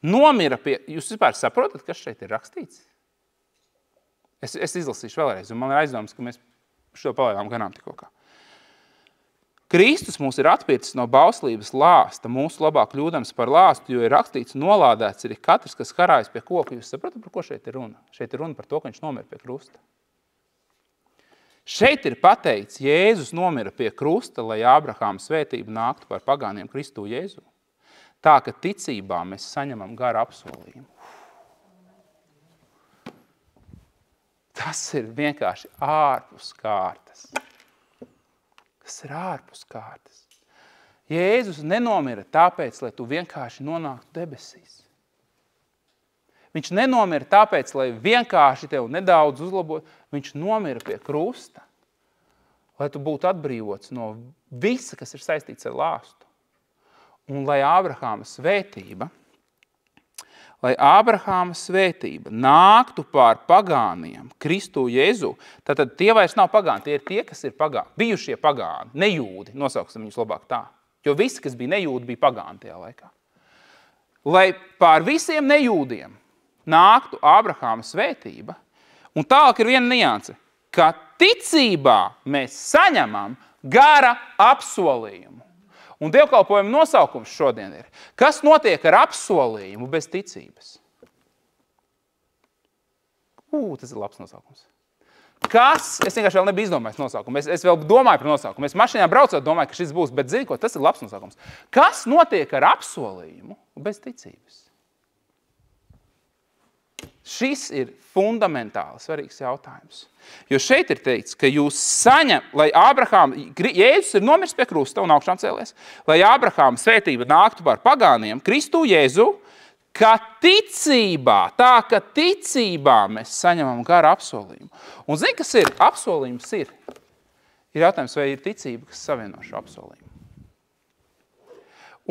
nomira pie, jūs vispār saprotat, kas šeit ir rakstīts? Es izlasīšu vēlreiz, un man ir aizdomas, ka mēs šo palaidām garām tikko kā. Kristus mūs ir atpircis no bauslības lāsta, mūsu labā kļūdams par lāstu, jo ir rakstīts, nolādēts arī katrs, kas karājas pie koka. Jūs saprotat, par ko šeit ir runa? Šeit ir runa par to, ka viņš nomira pie krusta. Šeit ir pateikts, Jēzus nomira pie krusta, lai Ābrahāma svētība nāktu par pagāniem Kristu Jēzu. Tā, ka ticībā mēs saņemam garu apsolījumu. Tas ir vienkārši ārpus kārtas. Tas ir ārpus kārtas. Jēzus nenomira tāpēc, lai tu vienkārši nonāktu debesīs. Viņš nenomira tāpēc, lai vienkārši tev nedaudz uzlabotu. Viņš nomira pie krusta, lai tu būtu atbrīvots no visa, kas ir saistīts ar lāstu. Un lai Ābrahāma svētība nāktu pār pagāniem, Kristu Jēzu, tad tie vairs nav pagāni, tie ir tie, kas ir pagāni, bijušie pagāni, nejūdi, nosauksim viņus labāk tā. Jo visi, kas bija nejūdi, bija pagāni tajā laikā. Lai pār visiem nejūdiem nāktu Ābrahāma svētība, un tālāk ir viena nianse, ka ticībā mēs saņemam gara apsolījumu. Un dievkalpojuma nosaukums šodien ir, kas notiek ar apsolījumu bez ticības? Tas ir labs nosaukums. Es vienkārši vēl nebiju izdomājis nosaukumu. Es vēl domāju par nosaukumu. Es mašīnā braucot, domāju, ka šis būs, bet zini ko, tas ir labs nosaukums. Kas notiek ar apsolījumu bez ticības? Šis ir fundamentāli svarīgs jautājums. Jo šeit ir teikts, ka jūs saņem, lai Jēzus ir nomirs pie krusta un augšām cēlies, lai Ābrahāma svētība nāktu pār pagāniem, Kristu Jēzu, ka ticībā mēs saņemam garu apsolījumu. Un zini, kas ir? Apsolījums ir. Ir jautājums, vai ir ticība, kas savieno šo apsolījumu.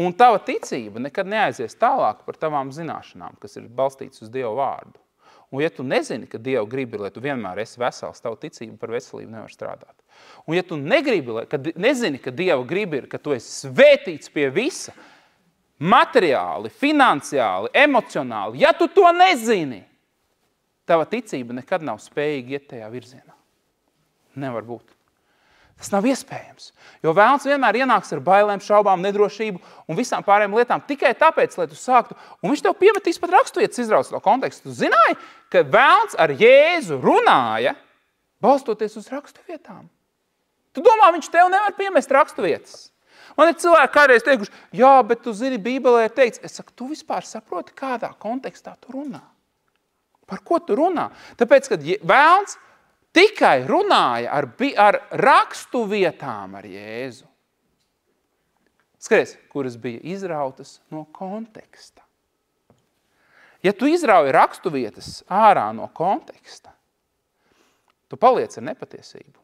Un tava ticība nekad neaizies tālāk par tavām zināšanām, kas ir balstītas uz Dievu vārdu. Un ja tu nezini, ka Dieva grib ir, lai tu vienmēr esi vesels, tavu ticību par veselību nevar strādāt. Un ja tu nezini, ka Dieva grib ir, ka tu esi svētīts pie visa, materiāli, finansiāli, emocionāli, ja tu to nezini, tava ticība nekad nav spējīga iet tajā virzienā. Nevar būt. Tas nav iespējams, jo vēlns vienmēr ienāks ar bailēm, šaubām, nedrošību un visām pārējām lietām tikai tāpēc, lai tu sāktu, un viņš tev piemetīs pat raksturvietas izrauc no kontekstu. Tu zināji, ka vēlns ar Jēzu runāja, balstoties uz raksturvietām. Tu domā, viņš tev nevar piemest raksturvietas. Man ir cilvēki kādreiz teikuši, jā, bet tu zini, Bībelē ir teikts, es saku, tu vispār saproti, kādā kontekstā tu runā. Par ko tu runā? Tāpēc, kad vēlns tikai runāja ar rakstu vietām ar Jēzu. Skaties, kuras bija izrautas no konteksta. Ja tu izrauji rakstu vietas ārā no konteksta, tu paliec ar nepatiesību.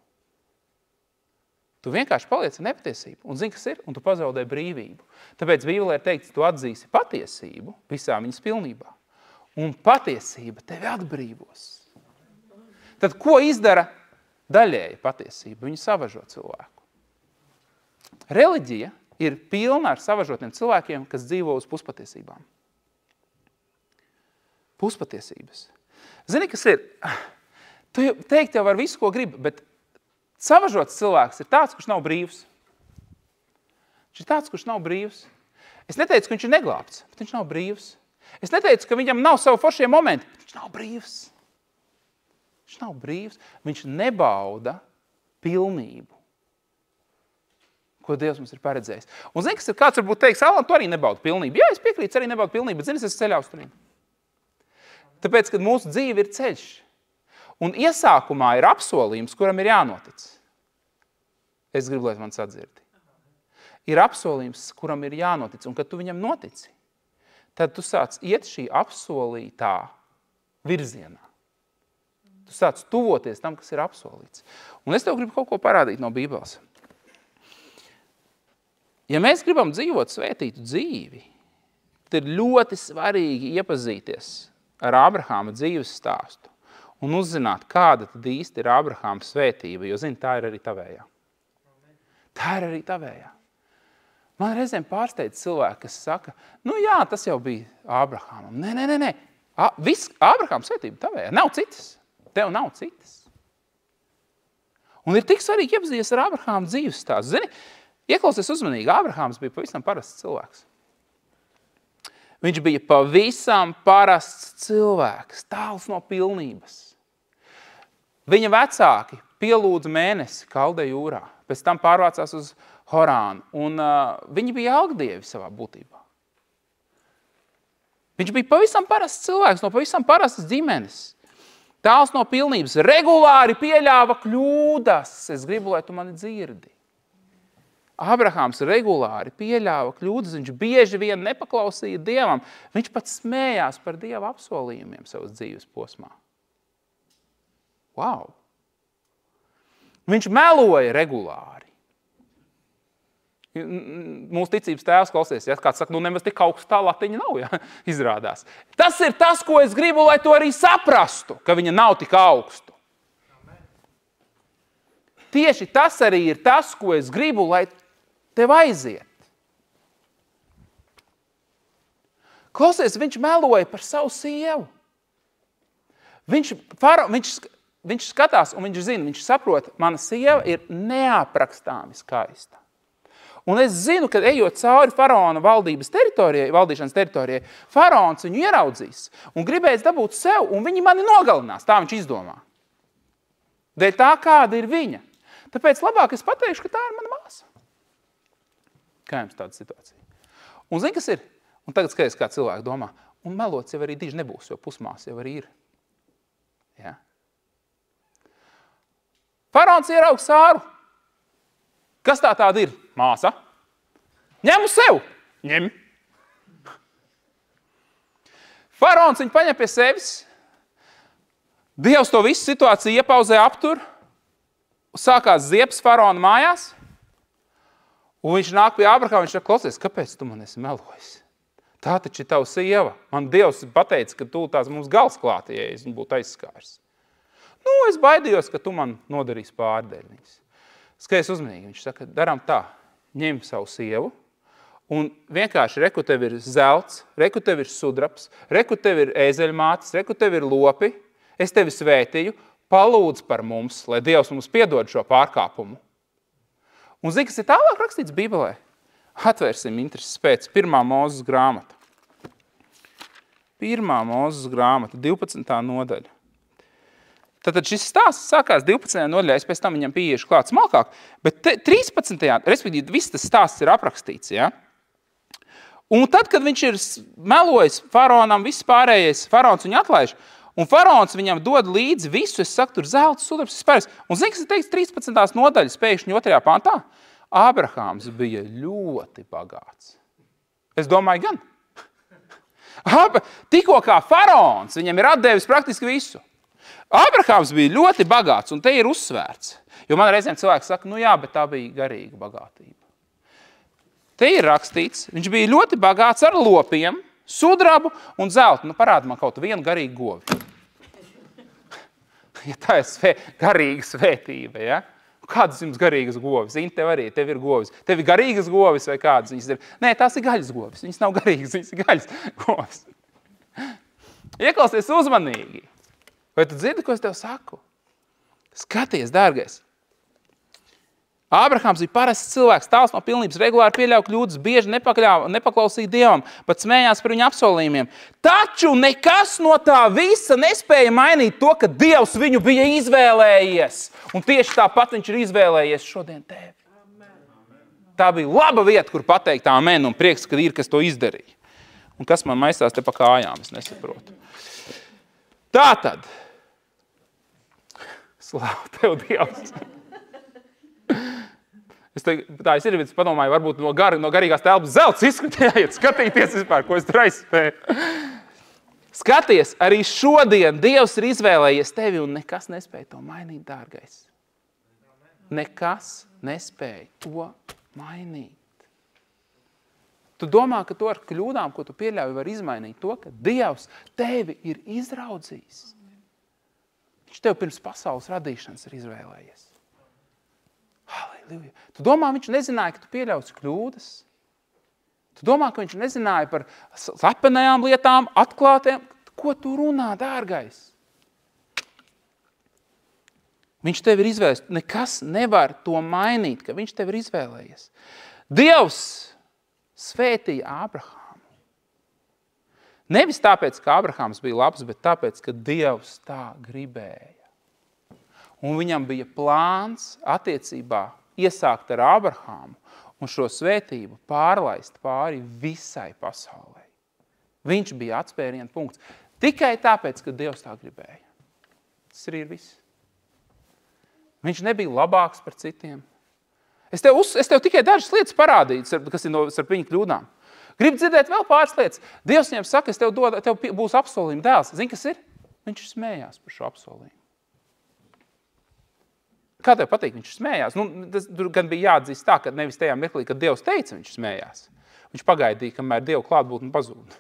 Tu vienkārši paliec ar nepatiesību. Un zini, kas ir? Un tu pazaudē brīvību. Tāpēc Bībelē ir teikts, tu atzīsi patiesību visā viņas pilnībā. Un patiesība tevi atbrīvos. Tad ko izdara daļēja patiesība? Viņa savažo cilvēku. Reliģija ir pilna ar savažotiem cilvēkiem, kas dzīvo uz puspatiesībām. Puspatiesības. Zini, kas ir? Tu teikt jau var visu, ko grib, bet savažots cilvēks ir tāds, kurš nav brīvs. Viņš ir tāds, kurš nav brīvs. Es neteicu, ka viņš ir neglābts, bet viņš nav brīvs. Es neteicu, ka viņam nav savu foršie momenti, bet viņš nav brīvs. Viņš nav brīvs, viņš nebauda pilnību, ko Dievs mums ir paredzējis. Un zini, kas ir kāds varbūt teiks, Alan, tu arī nebauda pilnību. Jā, es piekrītu, arī nebauda pilnību, bet zini, es ceļā uz turību. Tāpēc, kad mūsu dzīve ir ceļš, un iesākumā ir apsolījums, kuram ir jānotic. Es gribu, lai man sadzirdi. Ir apsolījums, kuram ir jānotic, un kad tu viņam notici, tad tu sāc iet šī apsolītā virzienā. Tu sāc tuvoties tam, kas ir apsolīts. Un es tev gribu kaut ko parādīt no Bībeles. Ja mēs gribam dzīvot svētītu dzīvi, tad ir ļoti svarīgi iepazīties ar Ābrahāma dzīves stāstu un uzzināt, kāda tad īsti ir Ābrahāma svētība, jo, zini, tā ir arī tavējā. Tā ir arī tavējā. Man reizēm pārsteidz cilvēki, kas saka, nu jā, tas jau bija Ābrahāmam. Nē. Ābrahāma svētība tavējā, nav citas. Tev nav citas. Un ir tik svarīgi iepazīties ar Ābrahāma dzīves stāstu. Zini, ieklausies uzmanīgi, Ābrahāms bija pavisam parasts cilvēks. Viņš bija pavisam parasts cilvēks, tāls no pilnības. Viņa vecāki pielūdza mēnesi Kalde jūrā, pēc tam pārvācās uz Horānu, un viņi bija algdievi savā būtībā. Viņš bija pavisam parasts cilvēks, no pavisam parastas ģimenes. Tāls no pilnības, regulāri pieļāva kļūdas. Es gribu, lai tu mani dzirdi. Abrahams regulāri pieļāva kļūdas, viņš bieži vien nepaklausīja Dievam. Viņš pat smējās par Dieva apsolījumiem savas dzīves posmā. Wow! Viņš meloja regulāri. Mūsu ticības tēvs klausies, ja kāds saka, nemaz tik augstā latiņa nav, ja, izrādās. Tas ir tas, ko es gribu, lai to arī saprastu, ka viņa nav tik augstu. Tieši tas arī ir tas, ko es gribu, lai tev aiziet. Klausies, viņš meloja par savu sievu. Viņš skatās un viņš zina, viņš saprot, mana sieva ir neaprakstāmi skaista. Un es zinu, ka ejot cauri faraona valdīšanas teritorijai, faraons viņu ieraudzīs un gribēs dabūt sev, un viņi mani nogalinās. Tā viņš izdomā. Dēļ tā, kāda ir viņa. Tāpēc labāk es pateikšu, ka tā ir mana māsa. Kā jums tāda situācija? Un zini, kas ir? Un tagad skaties, kā cilvēki domā. Un melots jau arī diži nebūs, jo pusmās jau arī ir. Ja? Faraons ieraug Sāru. Kas tā tāda ir? Māsa. Ņem uz sev. Ņem. Faraons viņu paņem pie sevis. Dievs to visu situāciju iepauzē aptur. Sākās ziepes faraona mājās. Un viņš nāk pie Abrahama, viņš saka, klausies, kāpēc tu man esi melojis? Tā taču ir tava sieva. Man Dievs pateica, ka tu tās mums gals klāti, ja es viņu būtu aizskārs. Nu, es baidījos, ka tu man nodarīsi pārdēļ viņas. Skaties uzmanīgi, viņš saka, darām tā, ņem savu sievu, un vienkārši reku tev ir zelts, reku tev ir sudrabs, reku tev ir ēzeļmātes, reku tev ir lopi, es tevi svētīju, palūdz par mums, lai Dievs mums piedod šo pārkāpumu. Un zini, kas ir tālāk rakstīts Bībelē? Atvērsim intereses pēc 1. Mūzes grāmata. 1. Mūzes grāmata, 12. nodaļa. Tātad šis stāsts sākās 12. nodaļā, es pēc tam viņam pieiešu klāt smalkāk, bet 13. respektīvi, viss tas stāsts ir aprakstīts, ja? Un tad, kad viņš ir melojis faraonam, viss pārējais, faraons viņu atlaiž, un faraons viņam dod līdzi visu, es saku, tur zelta, sudrabs, spērs. Un zini, kas ir teikts 13. nodaļas pēkšņi 2. pantā? Abrahams bija ļoti bagāts. Es domāju, gan. Tikko kā faraons, viņam ir atdevis praktiski visu. Abrahams bija ļoti bagāts, un te ir uzsvērts. Jo man reizēm cilvēki saka, nu jā, bet tā bija garīga bagātība. Te ir rakstīts, viņš bija ļoti bagāts ar lopiem, sudrabu un zeltu. Nu, parāda man kaut vienu garīgu govi. Ja tā ir garīga svētība, ja? Kādas jums garīgas govis? Tev arī, tev ir govis. Tev ir garīgas govis vai kādas viņas ir? Nē, tās ir gaļas govis. Viņas nav garīgas, viņas ir gaļas govis. Ieklausies uzmanīgi. Vai tu dzirdi, ko es tev saku? Skaties, dārgais. Ābrahams bija parasts cilvēks, tāls no pilnības, regulāri pieļauj kļūdas, bieži nepaklausīja Dievam, pat smējās par viņu apsolījumiem. Taču nekas no tā visa nespēja mainīt to, ka Dievs viņu bija izvēlējies. Un tieši tāpat viņš ir izvēlējies šodien tevi. Tā bija laba vieta, kur pateikt amen, un prieks, ka ir, kas to izdarīja. Un kas man maisās te pa kājām, es nesaprotu. Tātad, slāv tev Dievs. Es ir, bet es padomāju, varbūt no garīgās telpas zelts izskatījāt, skatīties vispār, ko es tur aizspēju. Skaties, arī šodien Dievs ir izvēlējies tevi un nekas nespēja to mainīt, dārgais. Nekas nespēja to mainīt. Tu domā, ka to ar kļūdām, ko tu pieļauj, var izmainīt to, ka Dievs tevi ir izraudzījis. Viņš tev pirms pasaules radīšanas ir izvēlējies. Halleluja. Tu domā, viņš nezināja, ka tu pieļausi kļūdas? Tu domā, ka viņš nezināja par slepenajām lietām, atklātiem? Ko tu runā, dārgais? Viņš tev ir izvēlējies. Nekas nevar to mainīt, ka viņš tev ir izvēlējies. Dievs svētīja Ābrahāmu. Nevis tāpēc, ka Ābrahāms bija labs, bet tāpēc, ka Dievs tā gribēja. Un viņam bija plāns attiecībā iesākt ar Ābrahāmu un šo svētību pārlaist pāri visai pasaulē. Viņš bija atspēriena punkts. Tikai tāpēc, ka Dievs tā gribēja. Tas arī ir viss. Viņš nebija labāks par citiem. Es tev tikai dažas lietas parādīju, kas ir starp viņa kļūdām. Gribu dzirdēt vēl pāris lietas. Dievs viņam saka, es tev būs apsolījuma dēls. Zini, kas ir? Viņš smējās par šo apsolījumu. Kā tev patīk, viņš smējās? Tur gan bija jāatzīst tā, ka nevis tajā mirklī, kad Dievs teica, viņš smējās. Viņš pagaidīja, kamēr Dievu klātbūtne pazūd.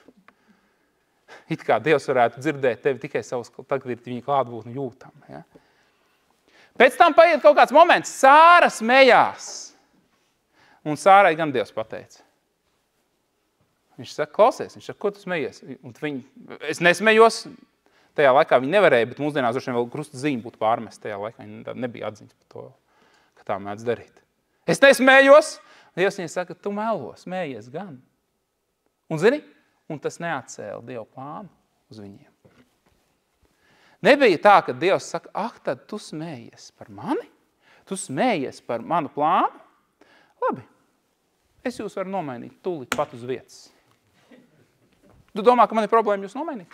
It kā Dievs varētu dzirdēt tevi tikai savus, tagad ir viņa klātbūtne jūtam. Ja? Pēc tam paiet kaut kāds moments, Sāra smējās. Un Sārai gan Dievs pateica. Viņš saka, klausies, viņš saka, ko tu smejies? Es nesmejos, tajā laikā viņi nevarēja, bet mūsdienās droši vien vēl krusta zīme būtu pārmest. Tajā laikā viņi nebija atziņas par to, ka tā mēdz darīt. Es nesmējos, Dievs viņai saka, tu melo, smējies gan. Un zini, un tas neatcēla Dievu plānu uz viņiem. Nebija tā, ka Dievs saka, tad tu smējies par mani? Tu smējies par manu plānu? Labi, es jūs varu nomainīt tūlīt pat uz vietas. Tu domā, ka man ir problēma jūs nomainīt?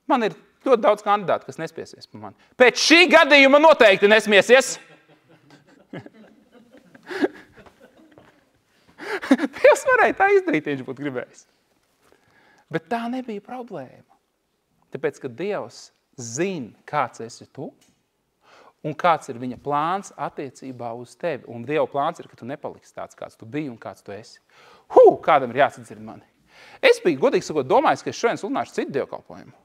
Man ir ļoti daudz kandidātu, kas nespiesies par mani. Pēc šī gadījuma noteikti nesmiesies. Dievs varēja tā izdarīt, ja viņš būtu gribējis. Bet tā nebija problēma. Tāpēc, ka Dievs zina, kāds esi tu un kāds ir viņa plāns attiecībā uz tevi. Un Dieva plāns ir, ka tu nepaliksi tāds, kāds tu biji un kāds tu esi. Kādam ir jāsadzird mani. Es biju, godīgi sakot, domājis, ka es šodien sludināšu citu dievkalpojumu.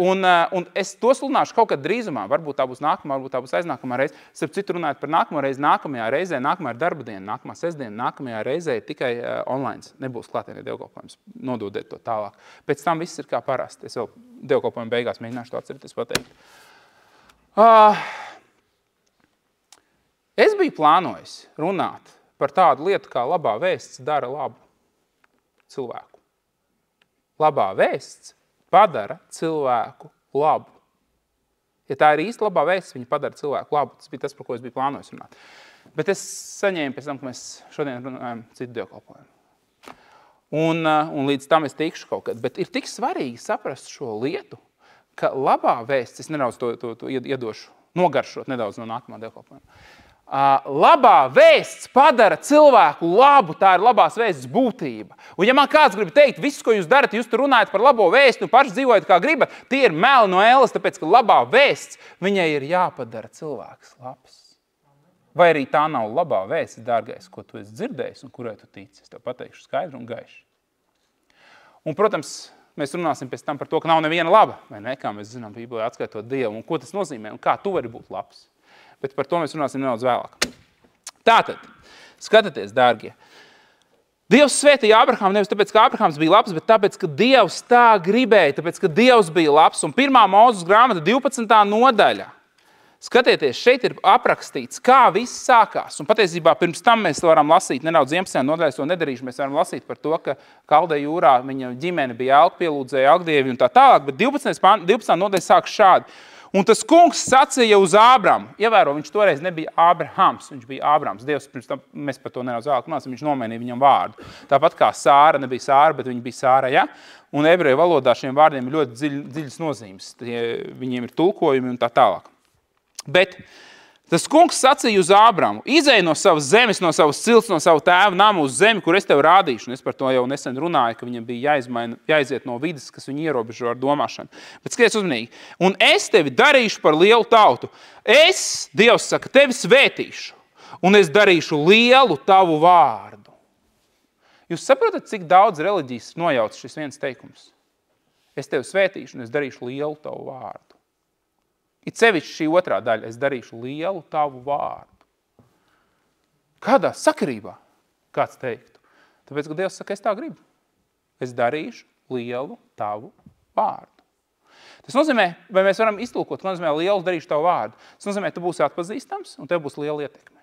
Un es to sludināšu kaut kad drīzumā. Varbūt tā būs nākamā, varbūt tā būs aiznākamā reize. Starp citu runājot par nākamo reizi, nākamajā ir darba diena, nākamā sestdiena, nākamajā reizē ir tikai online. Nebūs klātienē dievkalpojums. Nododiet to tālāk. Pēc tam viss ir kā parasti. Es vēl dievkalpojumu beigās mēģināšu to atcerēties pateikt. Es biju plānojis runāt par tādu lietu, kā labā vēsts dara labu cilvēku. Labā vēsts padara cilvēku labu. Ja tā ir īsti labā vēsts, viņa padara cilvēku labu. Tas bija tas, par ko es biju plānojis runāt. Bet es saņēmu pēc tam, ka mēs šodien runājam citu dievkalpojumu. Un līdz tam es tikšu kaut kad. Bet ir tik svarīgi saprast šo lietu, ka labā vēsts, es nedaudz to iedošu, nogaršot nedaudz no nākamā dievkalpojuma. Labā vēsts padara cilvēku labu, tā ir labās vēsts būtība. Un ja man kāds grib teikt, viss, ko jūs darat, jūs tur runājat par labo vēstu un paši dzīvojat kā gribat, tie ir meli no ēles, tāpēc, ka labā vēsts, viņai ir jāpadara cilvēks labs. Vai arī tā nav labā vēsts, dārgais, ko tu esi dzirdējis un kurai tu tici? Es tev pateikšu skaidru un gaiši. Un, protams, mēs runāsim pēc tam par to, ka nav neviena laba, vai ne, kā mēs zinām Bībelē atskaitot Dievu, un ko tas nozīmē, un kā tu vari būt labs. Bet par to mēs runāsim nedaudz vēlāk. Tātad, skatieties, dārgie, Dievs svētīja Ābrahāmu nevis tāpēc, ka Ābrahāms bija labs, bet tāpēc, ka Dievs tā gribēja, tāpēc, ka Dievs bija labs. Un 1. Mūzes grāmata 12. nodaļa. Skatieties, šeit ir aprakstīts, kā viss sākās. Un patiesībā pirms tam mēs varam lasīt nedaudz 11. nodaļas, to nedarīšu. Mēs varam lasīt par to, ka Kaldeju jūrā viņa ģimene bija elkpielūdzēja, elkdievi un tā tālāk, bet 12. nodaļa sāk šādi. Un tas kungs sacīja uz Ābramu. Ievēro, viņš toreiz nebija Ābrahams, viņš bija Ābrams. Dievs, pirms tam mēs par to nedaudz vēlāk runāsim, viņš nomainīja viņam vārdu. Tāpat kā Sāra nebija Sāra, bet viņa bija Sāra, ja? Un ebreju valodā šiem vārdiem ir ļoti dziļas nozīmes. Viņiem ir tulkojumi un tā tālāk. Bet tas kungs sacīja uz Ābramu, izej no savas zemes, no savas cilts, no savu tēva namu uz zemi, kur es tev rādīšu. Un es par to jau nesen runāju, ka viņam bija jāiziet no vidas, kas viņu ierobežo ar domāšanu. Bet skaties uzmanīgi. Un es tevi darīšu par lielu tautu. Es, Dievs saka, tevi svētīšu, un es darīšu lielu tavu vārdu. Jūs saprotat, cik daudz reliģijas nojauc šis viens teikums? Es tevi svētīšu, un es darīšu lielu tavu vārdu. It sevišķi šī otrā daļa, es darīšu lielu tavu vārdu. Kādā sakarībā, kāds teiktu? Tāpēc, ka Dievs saka, es tā gribu. Es darīšu lielu tavu vārdu. Tas nozīmē, vai mēs varam iztulkot, ka nozīmē lielu darīšu tavu vārdu. Tas nozīmē, tu būsi atpazīstams un tev būs liela ietekme.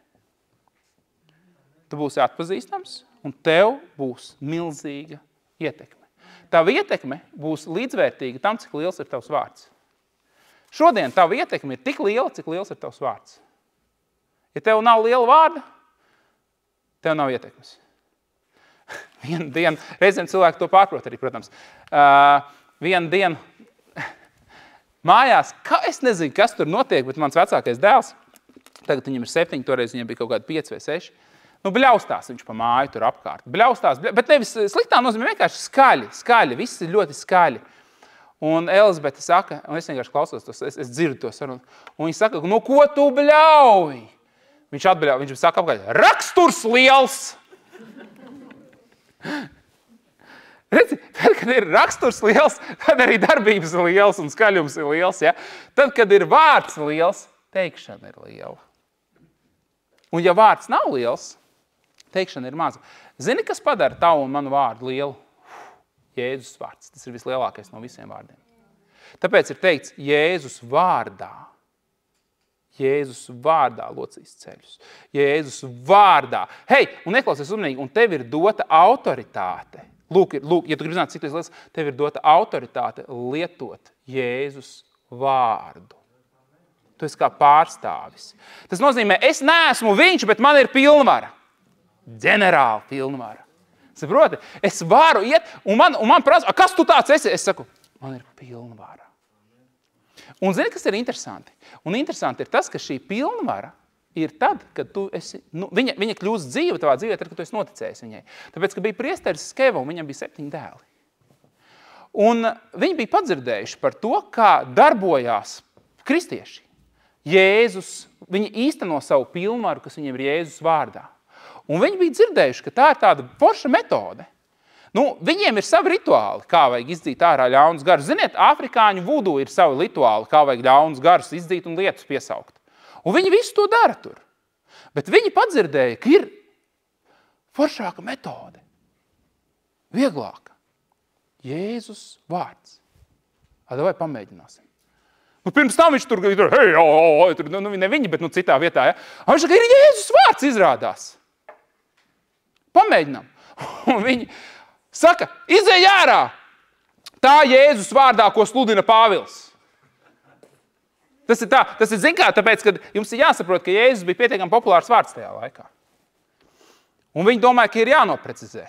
Tu būsi atpazīstams un tev būs milzīga ietekme. Tava ietekme būs līdzvērtīga tam, cik liels ir tavs vārds. Šodien tava ietekme ir tik liela, cik liels ir tavs vārds. Ja tev nav liela vārda, tev nav ietekmes. Vienu dienu, reizēm cilvēki to pārprot arī, protams. Vienu dienu mājās, es nezinu, kas tur notiek, bet mans vecākais dēls, tagad viņam ir 7, toreiz viņam bija kaut kādi 5 vai 6, bļaustās viņš pa māju tur apkārt. Bļaustās, bet nevis sliktā nozīmē, vienkārši skaļi, viss ir ļoti skaļi. Un Elizabete saka, un es vienkārši klausos tos, es dzirdu to sarunu, un viņa saka, no ko tu bļauj? Viņš atbļauj, viņš saka apkārt, raksturs liels! Redzi, tad, kad ir raksturs liels, tad arī darbības ir liels un skaļums ir liels. Ja? Tad, kad ir vārds liels, teikšana ir liela. Un ja vārds nav liels, teikšana ir maza. Zini, kas padara tavu un manu vārdu lielu? Jēzus vārds. Tas ir vislielākais no visiem vārdiem. Tāpēc ir teikts Jēzus vārdā. Jēzus vārdā locīs ceļus. Jēzus vārdā. Hei, un neklausies uzmanīgi, un tev ir dota autoritāte. Lūk, ja tu gribi zināt, cik tas liels, tev ir dota autoritāte lietot Jēzus vārdu. Tu esi kā pārstāvis. Tas nozīmē, es neesmu viņš, bet man ir pilnvara. Ģenerāla pilnvara. Saproti? Es varu iet, un man prasa, kas tu tāds esi? Es saku, man ir pilnvara. Un zini, kas ir interesanti? Un interesanti ir tas, ka šī pilnvara ir tad, kad tu esi, viņa kļūst dzīva tavā dzīvē, tad, kad tu esi noticējis viņai. Tāpēc, ka bija priesteris Skeva, un viņam bija 7 dēli. Un viņi bija padzirdējuši par to, kā darbojās kristieši. Jēzus, viņi īsteno savu pilnvaru, kas viņiem ir Jēzus vārdā. Un viņi bija dzirdējuši, ka tā ir tāda forša metode. Viņiem ir savi rituāli, kā vajag izdzīt ārā ļaunus garus. Ziniet, afrikāņu vudu ir savi rituāli, kā vajag ļaunus garus izdzīt un lietus piesaukt. Un viņi visu to dara tur. Bet viņi padzirdēja, ka ir foršāka metode. Vieglāka. Jēzus vārds. Vai pamēģināsim? Pirms tam viņš tur, ne viņi, bet citā vietā. Ja? Viņš saka, ir Jēzus vārds izrādās. Pamēģinām. Un viņi saka, izej ārā tā Jēzus vārdā, ko sludina Pāvils. Tas ir zin kā, tāpēc, ka jums ir jāsaprot, ka Jēzus bija pietiekami populārs vārds tajā laikā. Un viņi domāja, ka ir jānoprecizē.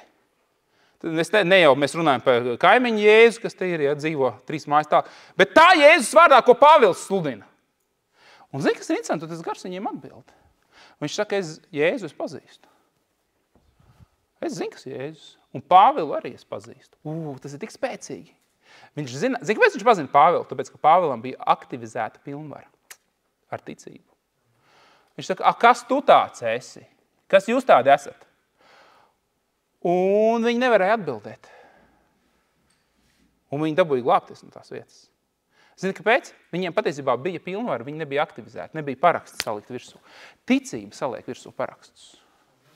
Ne jau mēs runājam par kaimiņu Jēzu, kas te ir, ja, dzīvo 3 mājas tālāk, bet tā Jēzus vārdā, ko Pāvils sludina. Un zini, kas ir interesanti, tas gars viņiem atbild. Viņš saka, es Jēzu pazīstu. Es zinu, kas ir Jēzus. Un Pāvilu arī es pazīstu. Tas ir tik spēcīgi. Viņš zina, kāpēc viņš pazina Pāvilu? Tāpēc, ka Pāvilam bija aktivizēta pilnvara ar ticību. Viņš saka, kas tu tāds esi? Kas jūs tādi esat? Un viņi nevarēja atbildēt. Un viņi dabūja glābties no tās vietas. Zini, kāpēc? Viņiem patiesībā bija pilnvara, viņi nebija aktivizēti, nebija paraksts salikt virsū. Ticība saliek virsū parakstus.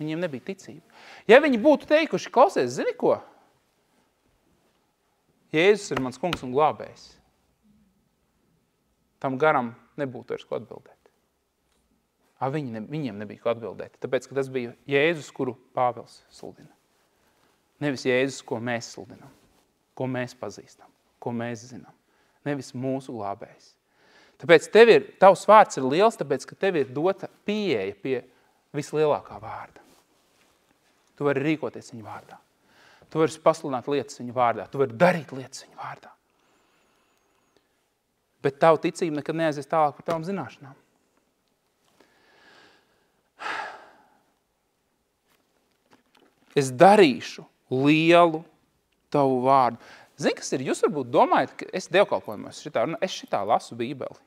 Viņiem nebija ticība. Ja viņi būtu teikuši, klausies, zini ko? Jēzus ir mans kungs un glābējs. Tam garam nebūtu vairs ko atbildēt. Viņiem nebija ko atbildēt, tāpēc, ka tas bija Jēzus, kuru Pāvils sludina. Nevis Jēzus, ko mēs sludinam, ko mēs pazīstam, ko mēs zinām. Nevis mūsu glābējs. Tāpēc tavs vārds ir liels, tāpēc, ka tev ir dota pieeja pie vislielākā vārda. Tu vari rīkoties viņa vārdā. Tu vari pasludināt lietas viņa vārdā. Tu vari darīt lietas viņa vārdā. Bet tavu ticību nekad neaizies tālāk par tavam zināšanām. Es darīšu lielu tavu vārdu. Zini, kas ir? Jūs varbūt domājat, ka es dievkalpojumos šitā lasu Bībeli.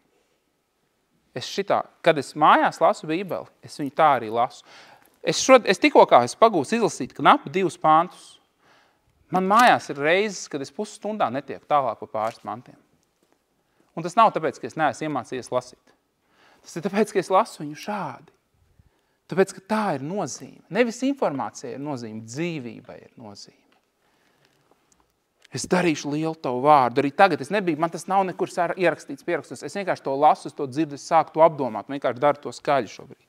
Kad es mājās lasu Bībeli, es viņu tā arī lasu. Es tikko kā pagūstu izlasīt knapi 2 pantus. Man mājās ir reizes, kad es pusstundā netieku tālāk pa pāris pantiem. Un tas nav tāpēc, ka es neesmu iemācījies lasīt. Tas ir tāpēc, ka es lasu viņu šādi. Tāpēc, ka tā ir nozīme. Nevis informācija ir nozīme, dzīvībai ir nozīme. Es darīšu lielu tavu vārdu. Arī tagad man tas nav nekur ierakstīts, pierakstīts. Es vienkārši to lasu, es to dzirdu, es sāku to apdomāt. Vienkārši daru to skaļi šobrīd.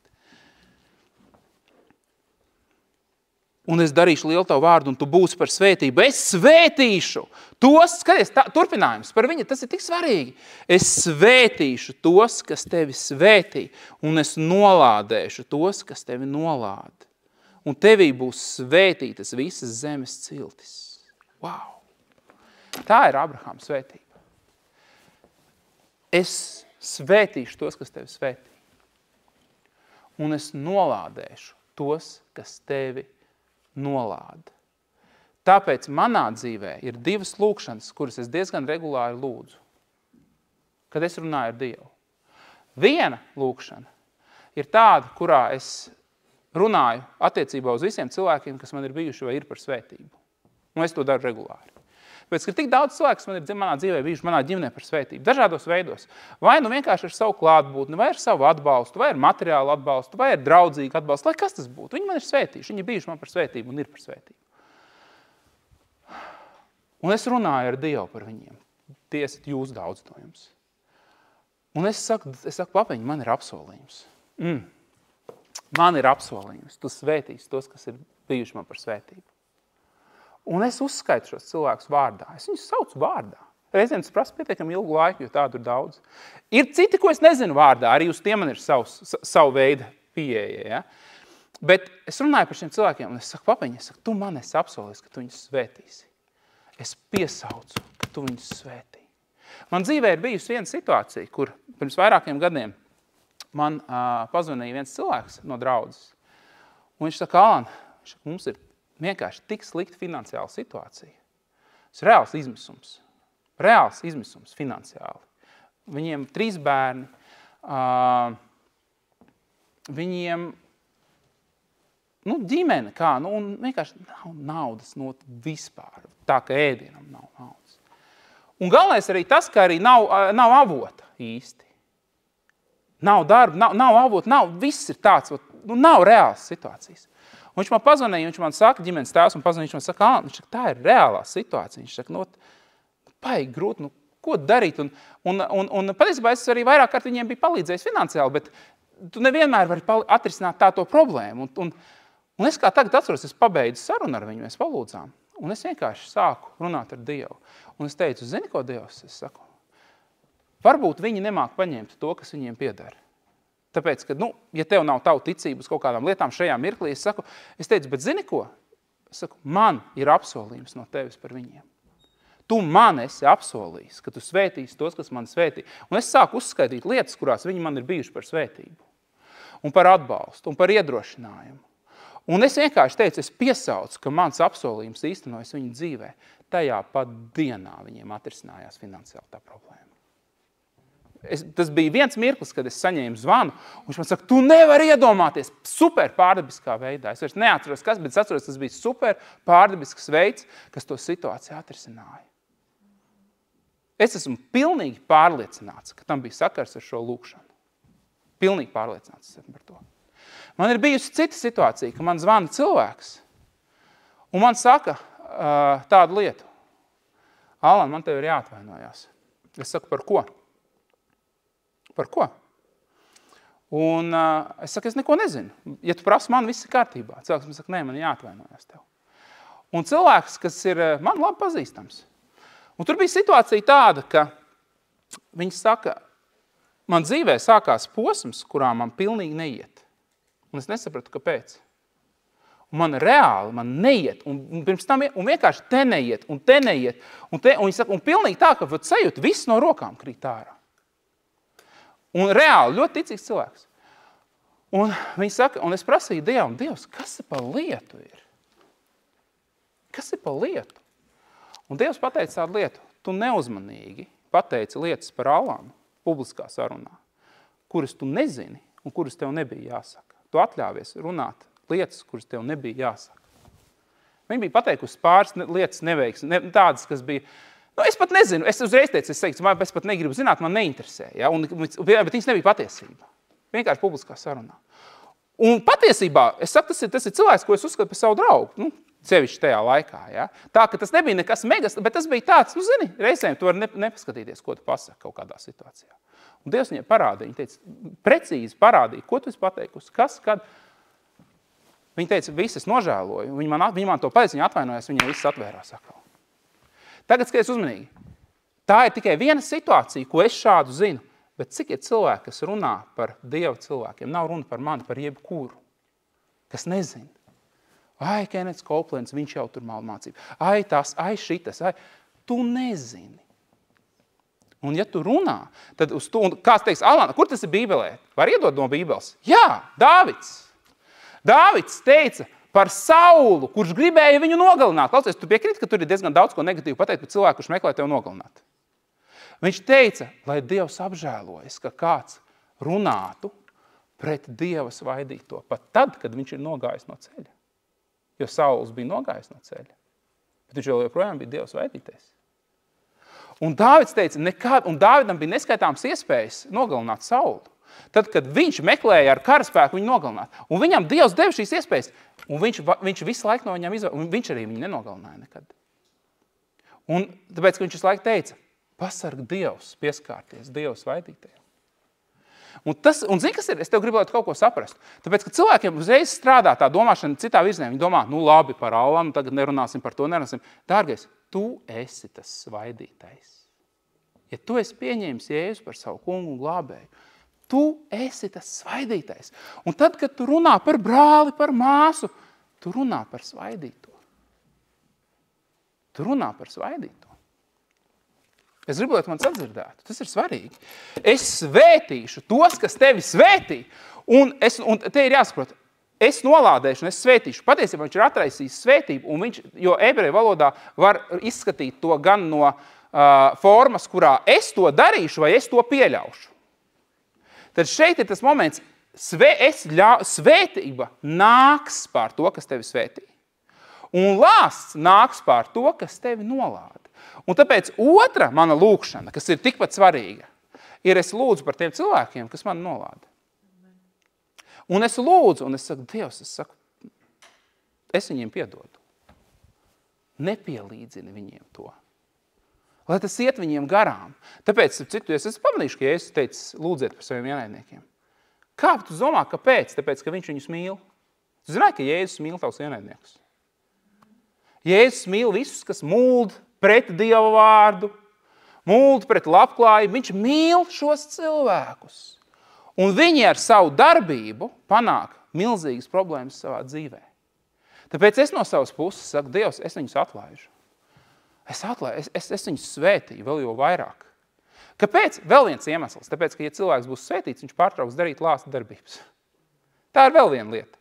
un es darīšu lielu tavu vārdu, un tu būsi par svētību. Es svētīšu tos, skaties, turpinājums par viņu, tas ir tik svarīgi. Es svētīšu tos, kas tevi svētī, un es nolādēšu tos, kas tevi nolāda. Un tevī būs svētītas visas zemes ciltis. Wow! Tā ir Abrahama svētība. Es svētīšu tos, kas tevi svētī. Un es nolādēšu tos, kas tevi nolāda. Tāpēc manā dzīvē ir 2 lūkšanas, kuras es diezgan regulāri lūdzu, kad es runāju ar Dievu. Viena lūkšana ir tāda, kurā es runāju attiecībā uz visiem cilvēkiem, kas man ir bijuši vai ir par svētību. Un es to daru regulāri. Pēc, ka tik daudz cilvēks man ir manā dzīvē bijuši, manā ģimenē par svētību, dažādos veidos. Vai nu vienkārši ar savu klātbūtni, vai ar savu atbalstu, vai ar materiālu atbalstu, vai ar draudzīgu atbalstu, lai kas tas būtu. Viņi man ir svētījuši, viņi ir bijuši man par svētību un ir par svētību. Un es runāju ar Dievu par viņiem. Tie esat jūs daudz no jums. Un es saku papiņi, man ir apsolījums. Man ir apsolījums. Tu svētīsi tos, kas ir bijuši man par svētību. Un es uzskaitu šos cilvēkus vārdā. Es viņus saucu vārdā. Reizēm tas prasa pietiekami ilgu laiku, jo tādu ir daudz. Ir citi, ko es nezinu vārdā, arī uz tiem man ir savu veidu pieeja. Ja? Bet es runāju par šiem cilvēkiem, un es saku, papiņi, tu man esi apsolījis, ka tu viņus svētīsi. Es piesaucu, ka tu viņus svētī. Man dzīvē ir bijusi viena situācija, kur pirms vairākiem gadiem man pazvanīja viens cilvēks no draudzes. Un viņš saka, Alan, mums ir vienkārši tik slikta finansiāla situācija. Tas ir reāls izmisums finansiāli. Viņiem 3 bērni, viņiem ģimene kā, un vienkārši nav naudas vispār, tā ka ēdienam nav naudas. Un galvenais arī tas, ka arī nav avota īsti. Nav darba, nav avota, viss ir tāds, nav reāls situācijas. Un viņš man pazvanīja, viņš man saka, ģimenes tēvs, un pazvanīja, viņš man saka, viņš saka, tā ir reālā situācija. Viņš saka, paigi grūti, ko darīt? Un patiesībā es arī vairāk kārt viņiem biju palīdzējis finansiāli, bet tu nevienmēr vari atrisināt tā to problēmu. Un es kā tagad atceros, es pabeidzu sarunu ar viņu, mēs palūdzām. Un es vienkārši sāku runāt ar Dievu. Un es teicu, zini, ko Dievs? Es saku, varbūt viņi nemāk paņemt to, kas viņiem piedara. Tāpēc, ka, ja tev nav tavu ticību uz kaut kādām lietām šajā mirklī, es teicu, bet zini ko? Es saku, man ir apsolījums no tevis par viņiem. Tu man esi apsolījis, ka tu svētīsi tos, kas man svētī. Un es sāku uzskaitīt lietas, kurās viņi man ir bijuši par svētību. Un par atbalstu, un par iedrošinājumu. Un es vienkārši teicu, es piesaucu, ka mans apsolījums īstenojas viņu dzīvē. Tajā pat dienā viņiem atrisinājās finansiāli tā problēma. Tas bija viens mirklis, kad es saņēmu zvanu, un viņš man saka, tu nevari iedomāties super pārdabiskā veidā. Es vairs neatceros, kas, bet es atceros, tas bija super pārdabisks veids, kas to situāciju atrisināja. Es esmu pilnīgi pārliecināts, ka tam bija sakars ar šo lūkšanu. Pilnīgi pārliecināts esmu par to. Man ir bijusi cita situācija, ka man zvana cilvēks, un man saka tādu lietu. Alan, man tev ir jāatvainojās. Es saku, par ko? Par ko? Un es saku, es neko nezinu. Ja tu prasi man, viss ir kārtībā. Cilvēks man saka, nē, man jāatvainojās tev. Un cilvēks, kas ir man labi pazīstams. Un tur bija situācija tāda, ka viņi saka, man dzīvē sākās posms, kurā man pilnīgi neiet. Un es nesapratu, kāpēc. Un man reāli, man neiet. Un pirms tam, un vienkārši te neiet, un te neiet. Un viņi saka, un pilnīgi tā, ka sajūt, viss no rokām krīt ārā. Un reāli, ļoti ticīgs cilvēks. Un viņi saka, un es prasīju Dievam, Dievs, kas ir pa lietu ir? Kas ir pa lietu? Un Dievs pateica tādu lietu, tu neuzmanīgi pateici lietas par Alanu publiskā sarunā, kuras tu nezini un kuras tev nebija jāsaka. Tu atļāvies runāt lietas, kuras tev nebija jāsaka. Viņi bija pateikusi pāris lietas neveiks, tādas, kas bija... es pat nezinu, es uzreiz teicu, es pat negribu zināt, man neinteresē, ja? Bet viņas nebija patiesība. Vienkārši publiskā sarunā. Un patiesībā, es saku, tas ir cilvēks, ko es uzskatu par savu draugu, sevišķi tajā laikā. Ja? Tā, ka tas nebija nekas megas, bet tas bija tāds, zini, reizēm tu vari nepaskatīties, ko tu pasaki kaut kādā situācijā. Un Dievs viņai parādīja, viņa teica, precīzi parādīja, ko tu esi pateikusi, kas, kad. Viņa teica, viss es nožēloju. Viņa man to pateica, viņa atvainojās, viņa viss atvērās atkal. Tagad skaties uzmanīgi. Tā ir tikai viena situācija, ko es šādu zinu. Bet cik ir cilvēki, kas runā par Dievu cilvēkiem? Nav runa par mani, par jebkuru, kas nezina. Ai, Kenets Copelands, viņš jau tur mācību. Ai, tas, ai, šitas, ai. Tu nezini. Un ja tu runā, tad uz to, un kāds teiks, Alana, kur tas ir Bībelē? Var iedot no Bībeles? Jā, Dāvids. Dāvids teica par Saulu, kurš gribēja viņu nogalināt. Klausies, tu piekrīti, ka tur ir diezgan daudz ko negatīvu pateikt par cilvēku, kurš meklē tevi nogalināt. Viņš teica, lai Dievs apžēlojas, ka kāds runātu pret Dieva svaidīto, pat tad, kad viņš ir nogājis no ceļa. Jo Sauls bija nogājis no ceļa, bet viņš joprojām bija Dieva svaidītais. Un Dāvids teica, un Dāvidam bija neskaitāms iespējas nogalināt Saulu. Tad, kad viņš meklēja ar karaspēku viņu nogalināt, un viņam Dievs deva šīs iespējas, un viņš visu laiku no viņam un viņš arī viņu nenogalināja nekad. Un tāpēc, ka viņš visu laiku teica, pasarg Dievs, pieskārties Dievs svaidītajam. Un zini, kas ir? Es tev gribu, lai tu kaut ko saprastu. Tāpēc, ka cilvēkiem uzreiz strādā tā domāšana citā virzienā. Viņi domā, nu labi, par Alanu, tagad nerunāsim par to, nerunāsim. Dārgais, tu esi tas svaidītais. Ja tu esi pieņēmis Jēzu par savu kungu un glābēju, tu esi tas svaidītais. Un tad, kad tu runā par brāli, par māsu, tu runā par svaidīto. Tu runā par svaidīto. Es gribu, lai tu man sadzirdētu. Tas ir svarīgi. Es svētīšu tos, kas tevi svētī. Un te ir jāsaprot, es nolādēšu un es svētīšu. Patiesībā viņš ir atraisījis svētību, jo ebreju valodā var izskatīt to gan no formas, kurā es to darīšu vai es to pieļaušu. Tad šeit ir tas moments, svētība nāks pār to, kas tevi svētī. Un lāsts nāks pār to, kas tevi nolāda. Un tāpēc otra mana lūkšana, kas ir tikpat svarīga, ir es lūdzu par tiem cilvēkiem, kas mani nolāda. Un es lūdzu, un es saku, Dievs, es viņiem piedodu. Nepielīdzini viņiem to. Lai tas iet viņiem garām. Tāpēc, citu, es esmu pamanījuši, ka Jēzus teica, lūdziet par saviem ienaidniekiem. Kā tu domā, kāpēc? Tāpēc, ka viņš viņus mīl. Tu zināji, ka Jēzus mīl tavus ienaidniekus? Jēzus mīl visus, kas muld pret Dieva vārdu, muld pret labklājību. Viņš mīl šos cilvēkus. Un viņi ar savu darbību panāk milzīgas problēmas savā dzīvē. Tāpēc es no savas puses saku, Dievs, es viņus atlaižu. Es viņus svētīju vēl jau vairāk. Kāpēc? Vēl viens iemesls. Tāpēc, ka ja cilvēks būs svētīts, viņš pārtrauks darīt lāsta darbības. Tā ir vēl viena lieta.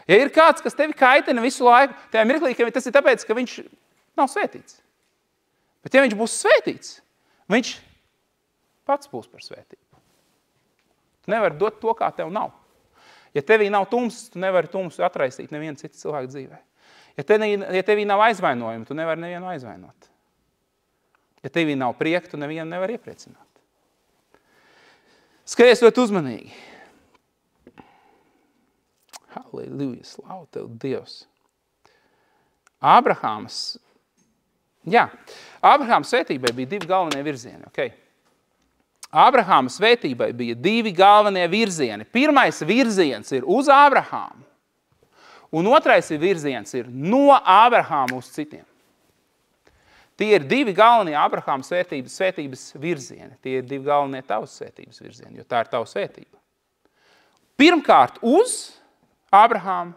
Ja ir kāds, kas tevi kaitina visu laiku, tajā mirklī, ka tas ir tāpēc, ka viņš nav svētīts. Bet ja viņš būs svētīts, viņš pats būs par svētību. Tu nevari dot to, kā tev nav. Ja tevī nav tumsas, tu nevari tumsu atraisīt nevienu citu cilvēku dzīvē. Ja tevī nav aizvainojumi, tu nevari nevienu aizvainot. Ja tevī nav prieka, tu nevienu nevari iepriecināt. Skaties ļoti uzmanīgi. Halleluja, slavu tev, Dievs. Ābrahāma svētībai bija divi galvenie virzieni. Okay? Ābrahāma svētībai bija divi galvenie virzieni. Pirmais virziens ir uz Ābrahāmu, un otrais virziens ir no Ābrahāma uz citiem. Tie ir divi galvenie Ābrahāma svētības virzieni. Tie ir divi galvenie tavas svētības virzieni, jo tā ir tava svētība. Pirmkārt uz Ābrahāmu,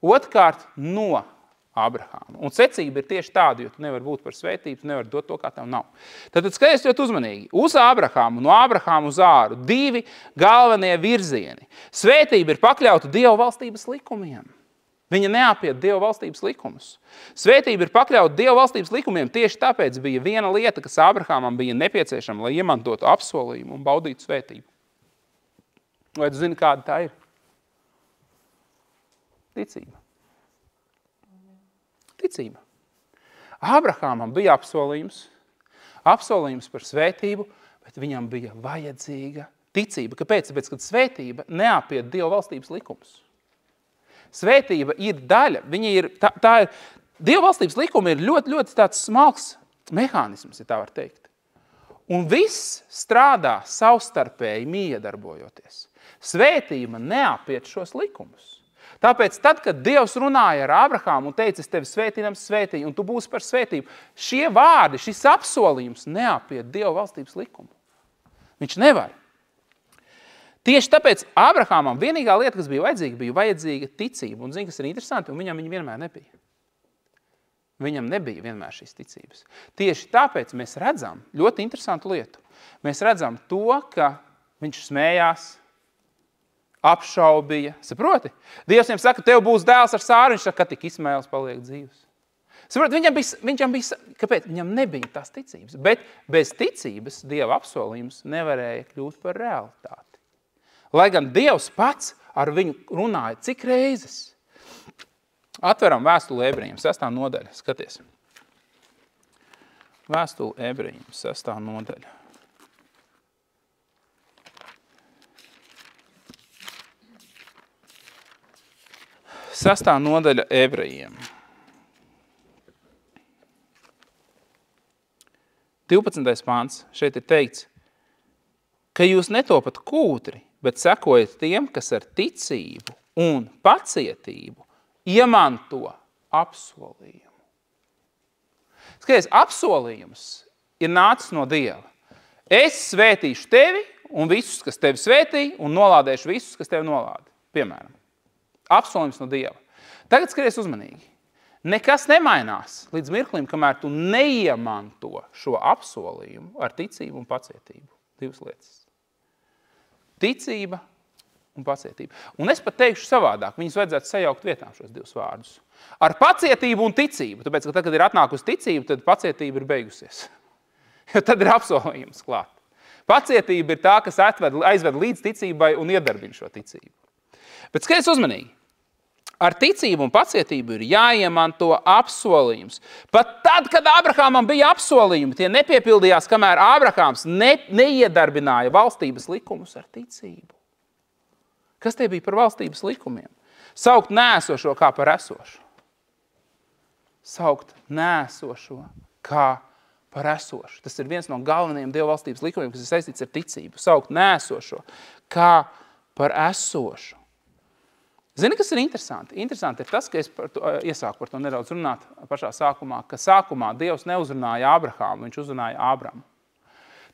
otrkārt no Ābrahāmu. Un secība ir tieši tāda, jo tu nevari būt par svētību, tu nevari dot to, kā tev nav. Tad skaties ļoti uzmanīgi. Uz Ābrahāmu, no Ābrahāmu uz Āru, divi galvenie virzieni. Svētība ir pakļauta Dieva valstības likumiem. Viņa neapiet Dieva valstības likumus. Svētība ir pakļauta Dieva valstības likumiem, tieši tāpēc bija viena lieta, kas Ābrahāmam bija nepieciešama, lai iemantotu apsolījumu un baudītu svētību. Vai tu zini, kāda tā ir? Ticība. Ticība. Ābrahāmam bija apsolījums par svētību, bet viņam bija vajadzīga ticība. Kāpēc? Tāpēc, kad svētība neapiet Dieva valstības likumus. Svētība ir daļa, Dieva valstības likumi ir ļoti, ļoti tāds smalks mehānisms, ja tā var teikt. Un viss strādā savstarpēji miedarbojoties. Svētība neapiet šos likumus. Tāpēc tad, kad Dievs runāja ar Ābrahāmu un teica, es tevi svētīdams svētīju, un tu būsi par svētību, šie vārdi, šis apsolījums neapiet Dieva valstības likumu. Viņš nevar. Tieši tāpēc Ābrahāmam vienīgā lieta, kas bija vajadzīga ticība. Un zini, kas ir interesanti, un viņam viņa vienmēr nebija. Viņam nebija vienmēr šīs ticības. Tieši tāpēc mēs redzam ļoti interesantu lietu. Mēs redzam to, ka viņš smējās, apšaubīja. Saproti? Dievs viņam saka, tev būs dēls ar Sāru, viņš saka, ka tik Ismaēls paliek dzīvs. Saproti, kāpēc? Viņam nebija tās ticības. Bet bez ticības Dieva apsolījums nevarēja kļūt par realitāti. Lai gan Dievs pats ar viņu runāja cik reizes. Atveram vēstuli Ebrejiem, 6. nodaļa, skaties. Vēstuli Ebrejiem, 6. nodaļa. Sastā nodaļa Ebrejiem. 12. pāns, šeit ir teikts, ka jūs netopat kūtri, bet sekojat tiem, kas ar ticību un pacietību iemanto apsolījumu. Skaties, apsolījums ir nācis no Dieva. Es svētīšu tevi un visus, kas tevi svētī, un nolādēšu visus, kas tevi nolāda. Piemēram, apsolījums no Dieva. Tagad skaties uzmanīgi. Nekas nemainās līdz mirklim, kamēr tu neiemanto šo apsolījumu ar ticību un pacietību. Divas lietas. Ticība un pacietība. Un es pat teikšu savādāk, viņus vajadzētu sajaukt vietām šos divus vārdus. Ar pacietību un ticību, tāpēc, ka tad, kad ir atnākusi ticība, tad pacietība ir beigusies. Jo tad ir apsolījums klāt. Pacietība ir tā, kas aizved līdz ticībai un iedarbina šo ticību. Bet skaties uzmanīgi. Ar ticību un pacietību ir jāiemanto apsolījums. Pat tad, kad Ābrahāmam bija apsolījumi, tie nepiepildījās, kamēr Ābrahāms neiedarbināja valstības likumus ar ticību. Kas tie bija par valstības likumiem? Saukt nēsošo kā par esošu. Saukt nēsošo kā par esošu. Tas ir viens no galvenajiem Dieva valstības likumiem, kas ir saistīts ar ticību. Saukt nēsošo kā par esošu. Zini, kas ir interesanti? Interesanti ir tas, ka es iesāku par to nedaudz runāt pašā sākumā, ka sākumā Dievs neuzrunāja Ābrahāmu, viņš uzrunāja Ābramu.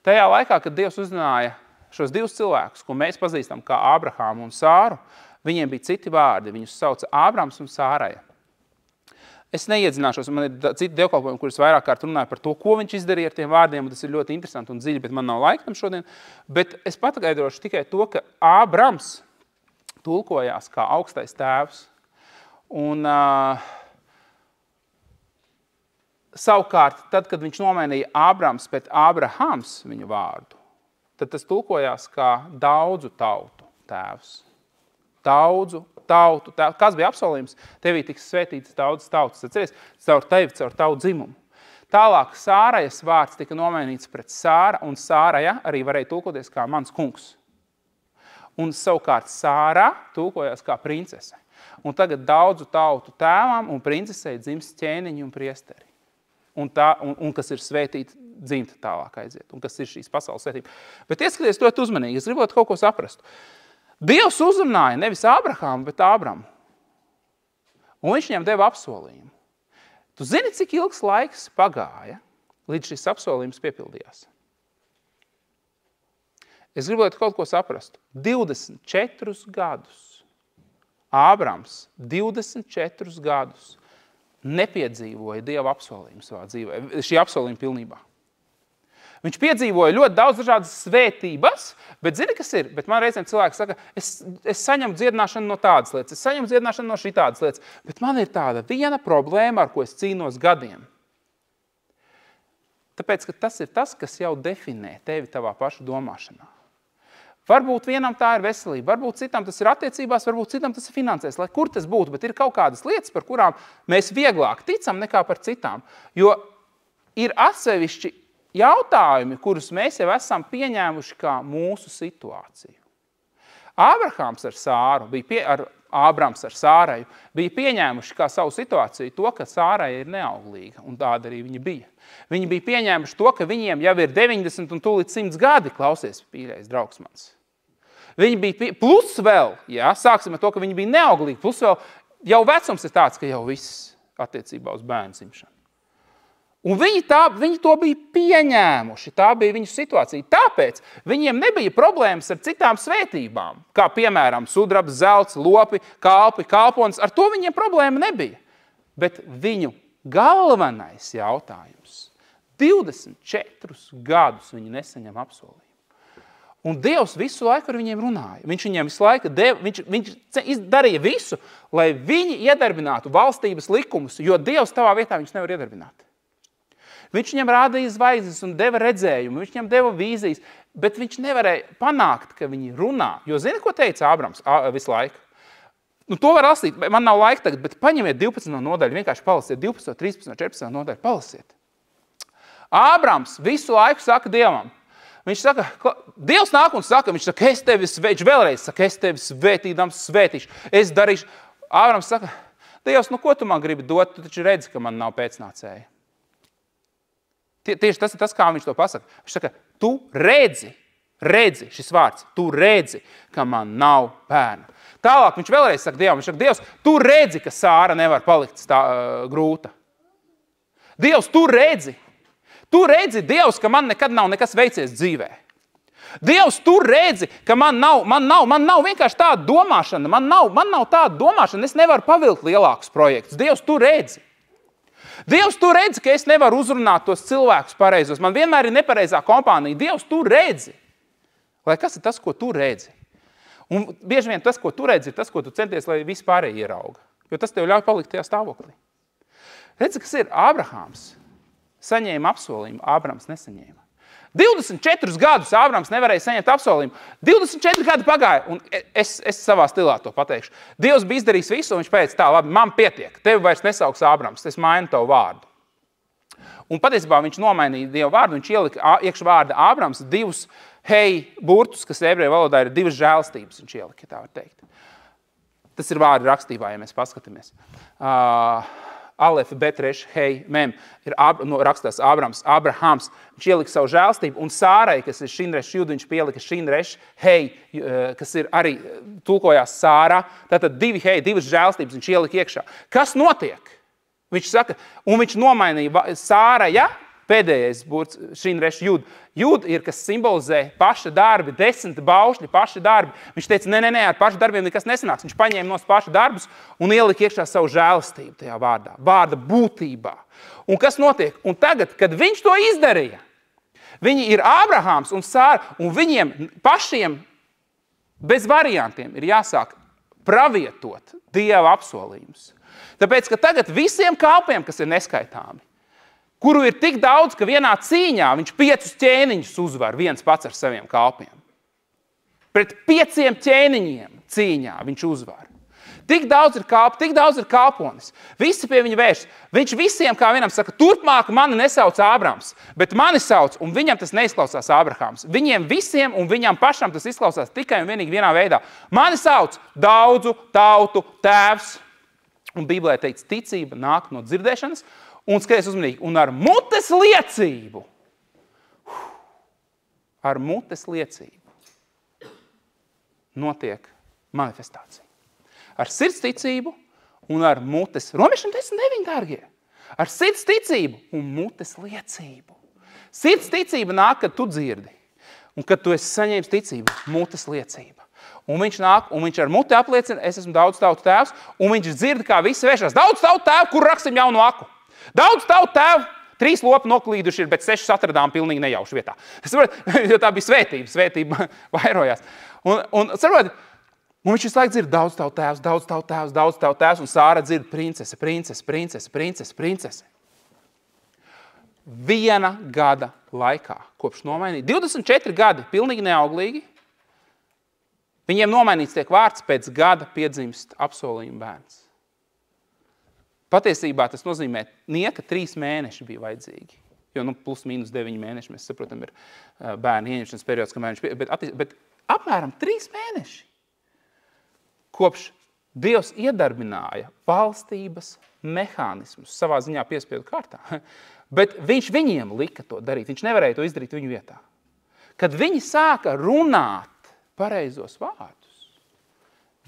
Tajā laikā, kad Dievs uzrunāja šos divus cilvēkus, ko mēs pazīstam kā Ābrahāmu un Sāru, viņiem bija citi vārdi. Viņus sauca Ābrams un Sāraja. Es neiedzināšos, man ir citi dievkalpojumi, kurus vairāk kārt runāju par to, ko viņš izdarīja ar tiem vārdiem, un tas ir ļoti interesanti un dziļi, bet man nav laika tam šodien. Bet es patagaidrošu tikai to, ka Ābrams tulkojās kā augstais tēvs. Un savukārt, tad, kad viņš nomainīja Ābrams pēc Ābrahams viņu vārdu, tad tas tulkojās kā daudzu tautu tēvs. Daudzu tautu tēvs. Kas bija apsolījums? Tevī tiks svētīts daudzas tautas. Atceries, caur tevi, caur tavu dzimumu. Tālāk Sārajas vārds tika nomainīts pret Sāra, un Sāraja arī varēja tulkoties kā mans kungs. Un savukārt Sārā tulkojās kā princese. Un tagad daudzu tautu tēvam un princesei dzims ķēniņi un priesteri. Un kas ir svētīti dzimta tālāk aiziet. Un kas ir šīs pasaules svētība. Bet ieskaties ļoti uzmanīgi. Es gribētu kaut ko saprastu. Dievs uzrunāja nevis Ābrahāmu, bet Ābramu. Un viņš viņam deva apsolījumu. Tu zini, cik ilgs laiks pagāja, līdz šis apsolījums piepildījās? Es gribētu kaut ko saprastu. 24 gadus. Ābrams 24 gadus nepiedzīvoja Dieva apsolījumu savā dzīvē. Šī apsolījuma pilnībā. Viņš piedzīvoja ļoti daudz dažādas svētības, bet zini, kas ir? Bet man reizēm cilvēki saka, es saņemu dziedināšanu no tādas lietas, es saņemu dziedināšanu no šī tādas lietas, bet man ir tāda viena problēma, ar ko es cīnos gadiem. Tāpēc, ka tas ir tas, kas jau definē tevi tavā pašu domāšanā. Varbūt vienam tā ir veselība, varbūt citam tas ir attiecībās, varbūt citam tas ir finansēs, lai kur tas būtu, bet ir kaut kādas lietas, par kurām mēs vieglāk ticam nekā par citām. Jo ir atsevišķi jautājumi, kurus mēs jau esam pieņēmuši kā mūsu situāciju. Ābrahāms ar Sāru, Ābrams ar Sāraju bija pieņēmuši kā savu situāciju to, ka Sāraja ir neauglīga, un tāda arī viņa bija. Viņi bija pieņēmuši to, ka viņiem jau ir 90 un tūlīt 100 gadi, klausies, pīļais draugs mans. Viņi bija, plus vēl, sāksim ar to, ka viņi bija neauglīgi, plus vēl jau vecums ir tāds, ka jau viss attiecībā uz bērnu dzimšanu. Un viņi to bija pieņēmuši, tā bija viņu situācija. Tāpēc viņiem nebija problēmas ar citām svētībām, kā piemēram sudrabs, zelts, lopi, kalpi, kalponis. Ar to viņiem problēma nebija. Bet viņu galvenais jautājums 24 gadus viņi nesaņem apsolījumu. Un Dievs visu laiku ar viņiem runāja. Viņš viņiem visu laiku viņš darīja visu, lai viņi iedarbinātu valstības likumus, jo Dievs tavā vietā viņš nevar iedarbināt. Viņš viņam rādīja zvaigznes un deva redzējumu, viņš viņam deva vīzijas, bet viņš nevarēja panākt, ka viņi runā. Jo zini, ko teica Ābrams visu laiku? Nu, to var lasīt, man nav laika tagad, bet paņemiet 12 nodaļu, vienkārši palasiet 12, 13, 14 nodaļu, palasiet. Ābrams visu laiku saka Dievam. Viņš saka, Dievs nāk un saka, viņš saka, es tevi svētīšu, vēlreiz saka, es tevi svētīdams svētīšu, es darīšu. Ābrams saka, Dievs, nu ko tu man gribi dot, tu taču redzi, ka man nav pēcnācēja. Tieši tas ir tas, kā viņš to pasaka. Viņš saka, tu redzi, šis vārds, tu redzi, ka man nav bērna. Tālāk viņš vēlreiz saka Dievam, viņš saka, Dievs, tu redzi, ka Sāra nevar palikt grūta. Dievs, tu redzi, Dievs, ka man nekad nav nekas veicies dzīvē. Dievs, tu redzi, ka man nav vienkārši tāda domāšana, man nav tāda domāšana, es nevaru pavilkt lielākus projektus. Dievs, tu redzi. Dievs, tu redzi, ka es nevaru uzrunāt tos cilvēkus pareizos. Man vienmēr ir nepareizā kompānija. Dievs, tu redzi. Lai kas ir tas, ko tu redzi? Un bieži vien tas, ko tu redzi, ir tas, ko tu centies, lai vispārēji ierauga. Jo tas tev ļauj palikt tajā stāvoklī. Redzi, kas ir Ābrahāms. Saņēma apsolījumu, Ābrams nesaņēma. 24 gadus Ābrams nevarēja saņemt apsolījumu. 24 gadi pagāja, un es savā stilā to pateikšu. Dievs bija izdarījis visu, un viņš pēc tā, labi, man pietiek, tevi vairs nesauks Ābrams, es mainu tavu vārdu. Un patiesībā viņš nomainīja Dievu vārdu, viņš ielika iekš vārda Ābrams divus burtus, kas ebreju valodā ir divas žēlstības, viņš ielika, tā var teikt. Tas ir vārdu rakstībā, ja mēs paskatāmies. Alef, bet, reš, hei, mem, ir rakstās Abrahams, viņš ielika savu žēlstību, un Sārai, kas ir šinreš jūd, viņš pielika šinreš, hei, kas ir arī tulkojās Sārā, tātad divas žēlstības viņš ielika iekšā. Kas notiek? Viņš saka, un viņš nomainīja Sāra, pēdējais burts, šinreš jūd. Jūd ir, kas simbolizē paša darbi, 10 baušļi, paša darbi. Viņš teica, nē, ar paša darbiem nekas nesanāks. Viņš paņēma nos paša darbus un ielika iekšā savu žēlastību tajā vārdā, vārda būtībā. Un kas notiek? Un tagad, kad viņš to izdarīja, viņi ir Ābrahāms un Sāra, un viņiem pašiem bez variantiem ir jāsāk pravietot Dieva apsolījumus. Tāpēc, ka tagad visiem kalpiem, kas ir neskaitāmi, kuru ir tik daudz, ka vienā cīņā viņš 5 ķēniņus uzvar viens pats ar saviem kalpiem. Pret 5 ķēniņiem cīņā viņš uzvar. Tik daudz ir kalpi, tik daudz ir kalponis. Visi pie viņa vērš. Viņš visiem, kā vienam saka, turpmāk mani nesauc Ābrams, bet mani sauc, un viņam tas neizklausās Ābrahāms. Viņiem visiem un viņam pašam tas izklausās tikai un vienīgi vienā veidā. Mani sauc daudzu tautu tēvs. Un Bībelē teikts, ticība nāk no dzirdēšanas, un skaties uzmanīgi, un ar mutes liecību notiek manifestācija. Ar sirds ticību un ar mutes, Romiešiem 10:9, dārgie, ar sirds ticību un mutes liecību. Sirds ticība nāk, kad tu dzirdi, un kad tu esi saņēmis ticību, mutes liecība. Un viņš nāk, un viņš ar muti apliecina, es esmu daudz tautu tēvs, un viņš dzird, kā visi vēršās. Daudz tautu tēvu, kur rakstam jaunu aku. Daudz tautu tēvu, 3 lopi noklīduši ir, bet 6 atradām pilnīgi nejauši vietā. Jo tā bija svētība vairojās. Un viņš visu laiku dzird daudz tautu tēvs, un Sāra dzird princese. 1 gada laikā, kopš nomainīt, 24 gadi, pilnīgi neauglīgi, viņiem nomainīts tiek vārds, pēc gada piedzimst apsolījuma bērns. Patiesībā tas nozīmē, nieka 3 mēneši bija vajadzīgi. Jo plus mīnus 9 mēneši, mēs saprotam, ir bērnu ieņemšanas periods, kamēr viņš bet apmēram 3 mēneši. Kopš Dievs iedarbināja valstības mehānismus savā ziņā piespiedu kārtā, bet viņš viņiem lika to darīt. Viņš nevarēja to izdarīt viņu vietā. Kad viņi sāka runāt pareizos vārdus.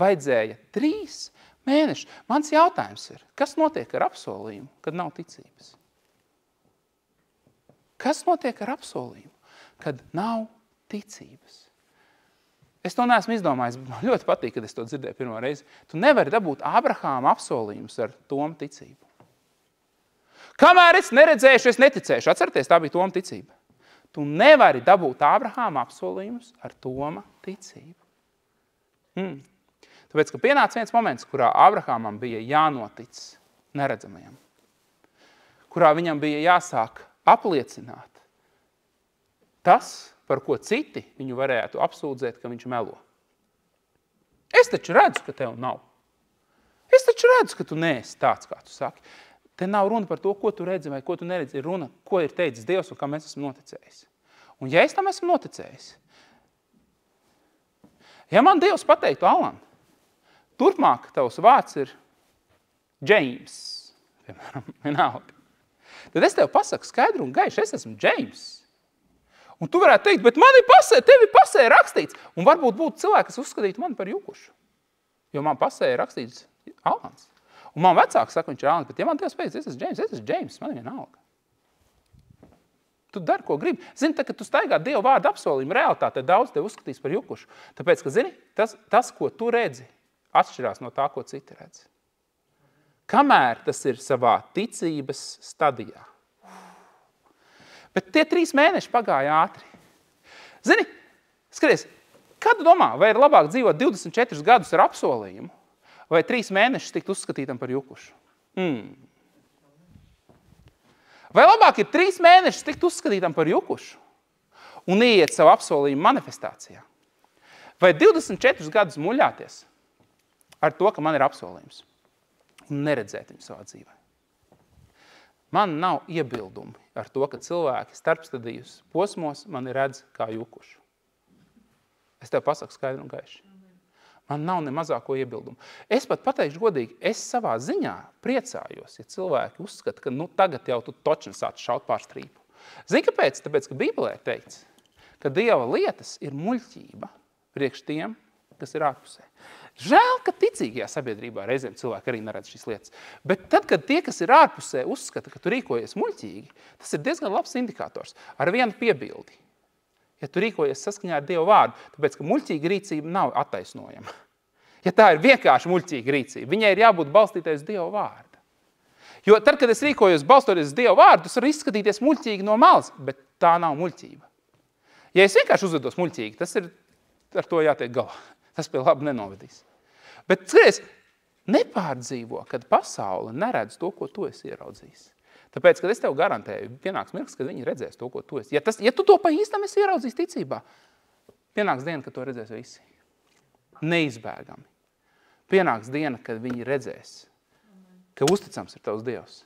Vajadzēja 3 mēnešus. Mans jautājums ir, kas notiek ar apsolījumu, kad nav ticības? Kas notiek ar apsolījumu, kad nav ticības? Es to neesmu izdomājis, bet man ļoti patīk, kad es to dzirdēju pirmo reizi. Tu nevari dabūt Ābrahāma apsolījumus ar Toma ticību. Kamēr es neredzēšu, es neticēšu. Atcerieties, tā bija Toma ticība. Tu nevari dabūt Ābrahāma apsolījumus ar Toma ticību. Tāpēc, ka pienāca viens moments, kurā Ābrahāmam bija jānotic neredzamajam. Kurā viņam bija jāsāk apliecināt tas, par ko citi viņu varētu apsūdzēt, ka viņš melo. Es taču redzu, ka tev nav. Es taču redzu, ka tu neesi tāds, kā tu saki. Te nav runa par to, ko tu redzi vai ko tu neredzi. Ir runa, ko ir teicis Dievs un kam es esmu noticējis. Un ja es tam esmu noticējis, ja man Dievs pateiktu, Alan, turpmāk tavs vārds ir James, piemēram, vienalga, tad es tev pasaku skaidru un gaišu, es esmu James. Un tu varētu teikt, bet man ir pasē, tevi pasē rakstīts. Un varbūt būtu cilvēki, kas uzskatītu mani par jukušu. Jo man pasē ir rakstīts Alans. Un man vecāks saka, viņš ir Alans, bet ja man Dievs pēc, es esmu James, man ir vienalga. Tu dari, ko gribi. Zini, tā, ka tu staigā Dievu vārdu apsolījumu, realitātē daudz tevi uzskatīs par jukušu. Tāpēc, ka, zini, tas, ko tu redzi, atšķirās no tā, ko citi redzi. Kamēr tas ir savā ticības stadijā. Bet tie 3 mēneši pagāja ātri. Zini, skaties, kad tu domā, vai ir labāk dzīvot 24 gadus ar apsolījumu, vai 3 mēnešus tikt uzskatītam par jukušu? Vai labāk ir 3 mēnešus tikt uzskatītam par jukušu un ieiet savu apsolījumu manifestācijā? Vai 24 gadus muļāties ar to, ka man ir apsolījums un neredzēt viņu savā dzīvē? Man nav iebildumi ar to, ka cilvēki starpstadījus posmos mani redz kā jukušu. Es tev pasaku skaidru un gaiši. Man nav ne mazāko iebildumu. Es pat pateikšu godīgi, es savā ziņā priecājos, ja cilvēki uzskata, ka tagad jau tu točni sāc šaut pār strīpu. Zini, kāpēc? Tāpēc, ka Bībelē teikts, ka Dieva lietas ir muļķība priekš tiem, kas ir ārpusē. Žēl, ka ticīgajā sabiedrībā reizēm cilvēki arī neredz šīs lietas. Bet tad, kad tie, kas ir ārpusē, uzskata, ka tu rīkojies muļķīgi, tas ir diezgan labs indikators ar vienu piebildi. Ja tu rīkojies saskaņā ar Dievu vārdu, tāpēc, ka muļķīga rīcība nav attaisnojama. Ja tā ir vienkārši muļķīga rīcība, viņai ir jābūt balstītai uz Dievu vārdu. Jo tad, kad es rīkojos balstoties uz Dievu vārdu, tas var izskatīties muļķīgi no malas, bet tā nav muļķība. Ja es vienkārši uzvedos muļķīgi, tas ir ar to jātiek galā. Tas pie labi nenovedīs. Bet, skaties, nepārdzīvo, kad pasaule neredz to, ko tu esi ieraudzījis. Tāpēc, kad es tev garantēju, pienāks mirklis, kad viņi redzēs to, ko tu esi. Ja tu to pa īstam esi ieraudzījis ticībā, pienāks diena, kad to redzēs visi. Neizbēgami. Pienāks diena, kad viņi redzēs, ka uzticams ir tavs Dievs.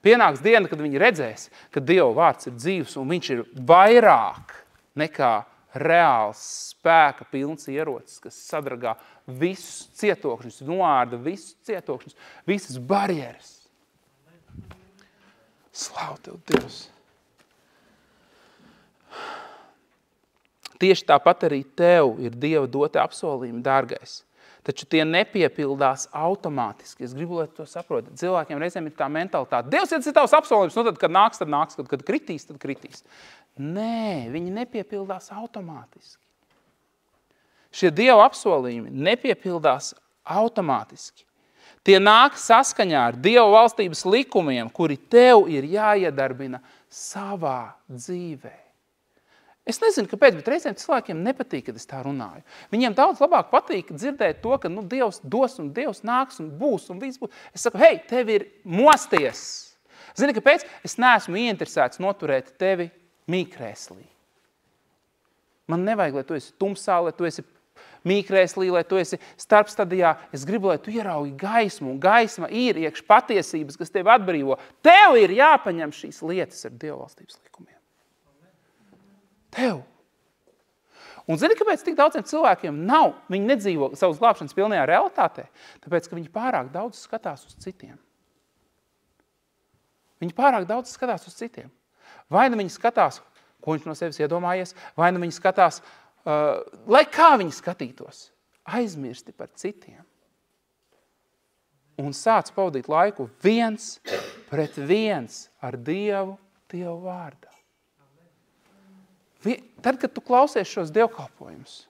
Pienāks diena, kad viņi redzēs, ka Dieva vārds ir dzīvs un viņš ir vairāk nekā reāls spēka pilns ierocis, kas sadragā visus cietokšņus, noārda visus cietokšņus, visas barjeras. Slavu tev, Dievs! Tieši tāpat arī tev ir Dieva doti apsolījumi, dārgais. Taču tie nepiepildās automātiski. Es gribu, lai to saprotat. Cilvēkiem reizēm ir tā mentalitāte. Dievs ir tavs apsolījums, tad, kad nāks, tad nāks, kad kritīs, tad kritīs. Nē, viņi nepiepildās automātiski. Šie Dieva apsolījumi nepiepildās automātiski. Tie nāk saskaņā ar Dieva valstības likumiem, kuri tev ir jāiedarbina savā dzīvē. Es nezinu, kāpēc, bet reizēm cilvēkiem nepatīk, kad es tā runāju. Viņiem daudz labāk patīk dzirdēt to, ka Dievs dos un Dievs nāks un būs un viss būs. Es saku, hei, tev ir mosties. Zini, kāpēc? Es neesmu ieinteresēts noturēt tevi mīkrēslī. Man nevajag, lai tu esi tumsā, lai tu esi mīkrēslī, lai tu esi starpstadijā. Es gribu, lai tu ieraugi gaismu, un gaisma ir iekš patiesības, kas tevi atbrīvo. Tev ir jāpaņem šīs lietas ar Dieva valstības likumiem. Tev. Un zini, kāpēc tik daudziem cilvēkiem nav, viņi nedzīvo savas glābšanas pilnajā realitātē? Tāpēc, ka viņi pārāk daudz skatās uz citiem. Viņi pārāk daudz skatās uz citiem. Vai nu viņi skatās, ko viņš no sevis iedomājies, vai nu viņi skatās, lai kā viņi skatītos, aizmirsti par citiem. Un sāc pavadīt laiku 1 pret 1 ar Dievu vārdā. Tad, kad tu klausies šos dievkalpojumus,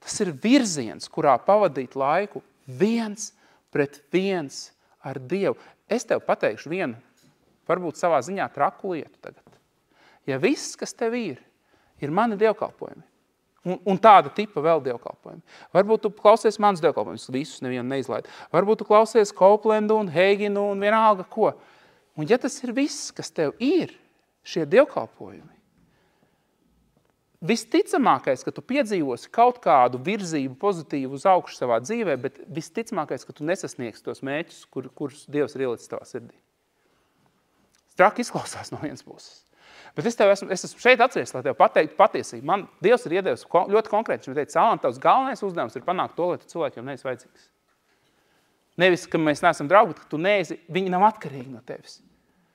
tas ir virziens, kurā pavadīt laiku 1 pret 1 ar Dievu. Es tev pateikšu vienu, varbūt savā ziņā traku lietu tagad. Ja viss, kas tev ir mani dievkalpojumi, un tāda tipa vēl dievkalpojumi. Varbūt tu klausies manas dievkalpojumus, visus nevienu neizlaid. Varbūt tu klausies Copelandu un Heiginu un vienalga ko. Un ja tas ir viss, kas tev ir, šie dievkalpojumi, visticamākais, ka tu piedzīvosi kaut kādu virzību pozitīvu uz augšu savā dzīvē, bet visticamākais, ka tu nesasniegsi tos mērķus, kurus Dievs ir ielicis tavā sirdī. Straki izklausās no vienas puses. Bet es esmu šeit atceries, lai tev pateiktu patiesību. Man Dievs ir iedevis ļoti konkrēti. Viņš teica, Alan, tavs galvenais uzdevums ir panākt to, lai tu cilvēkiem neesi vajadzīgs. Nevis, ka mēs neesam draugi, bet ka tu neesi, viņi nav atkarīgi no tevis.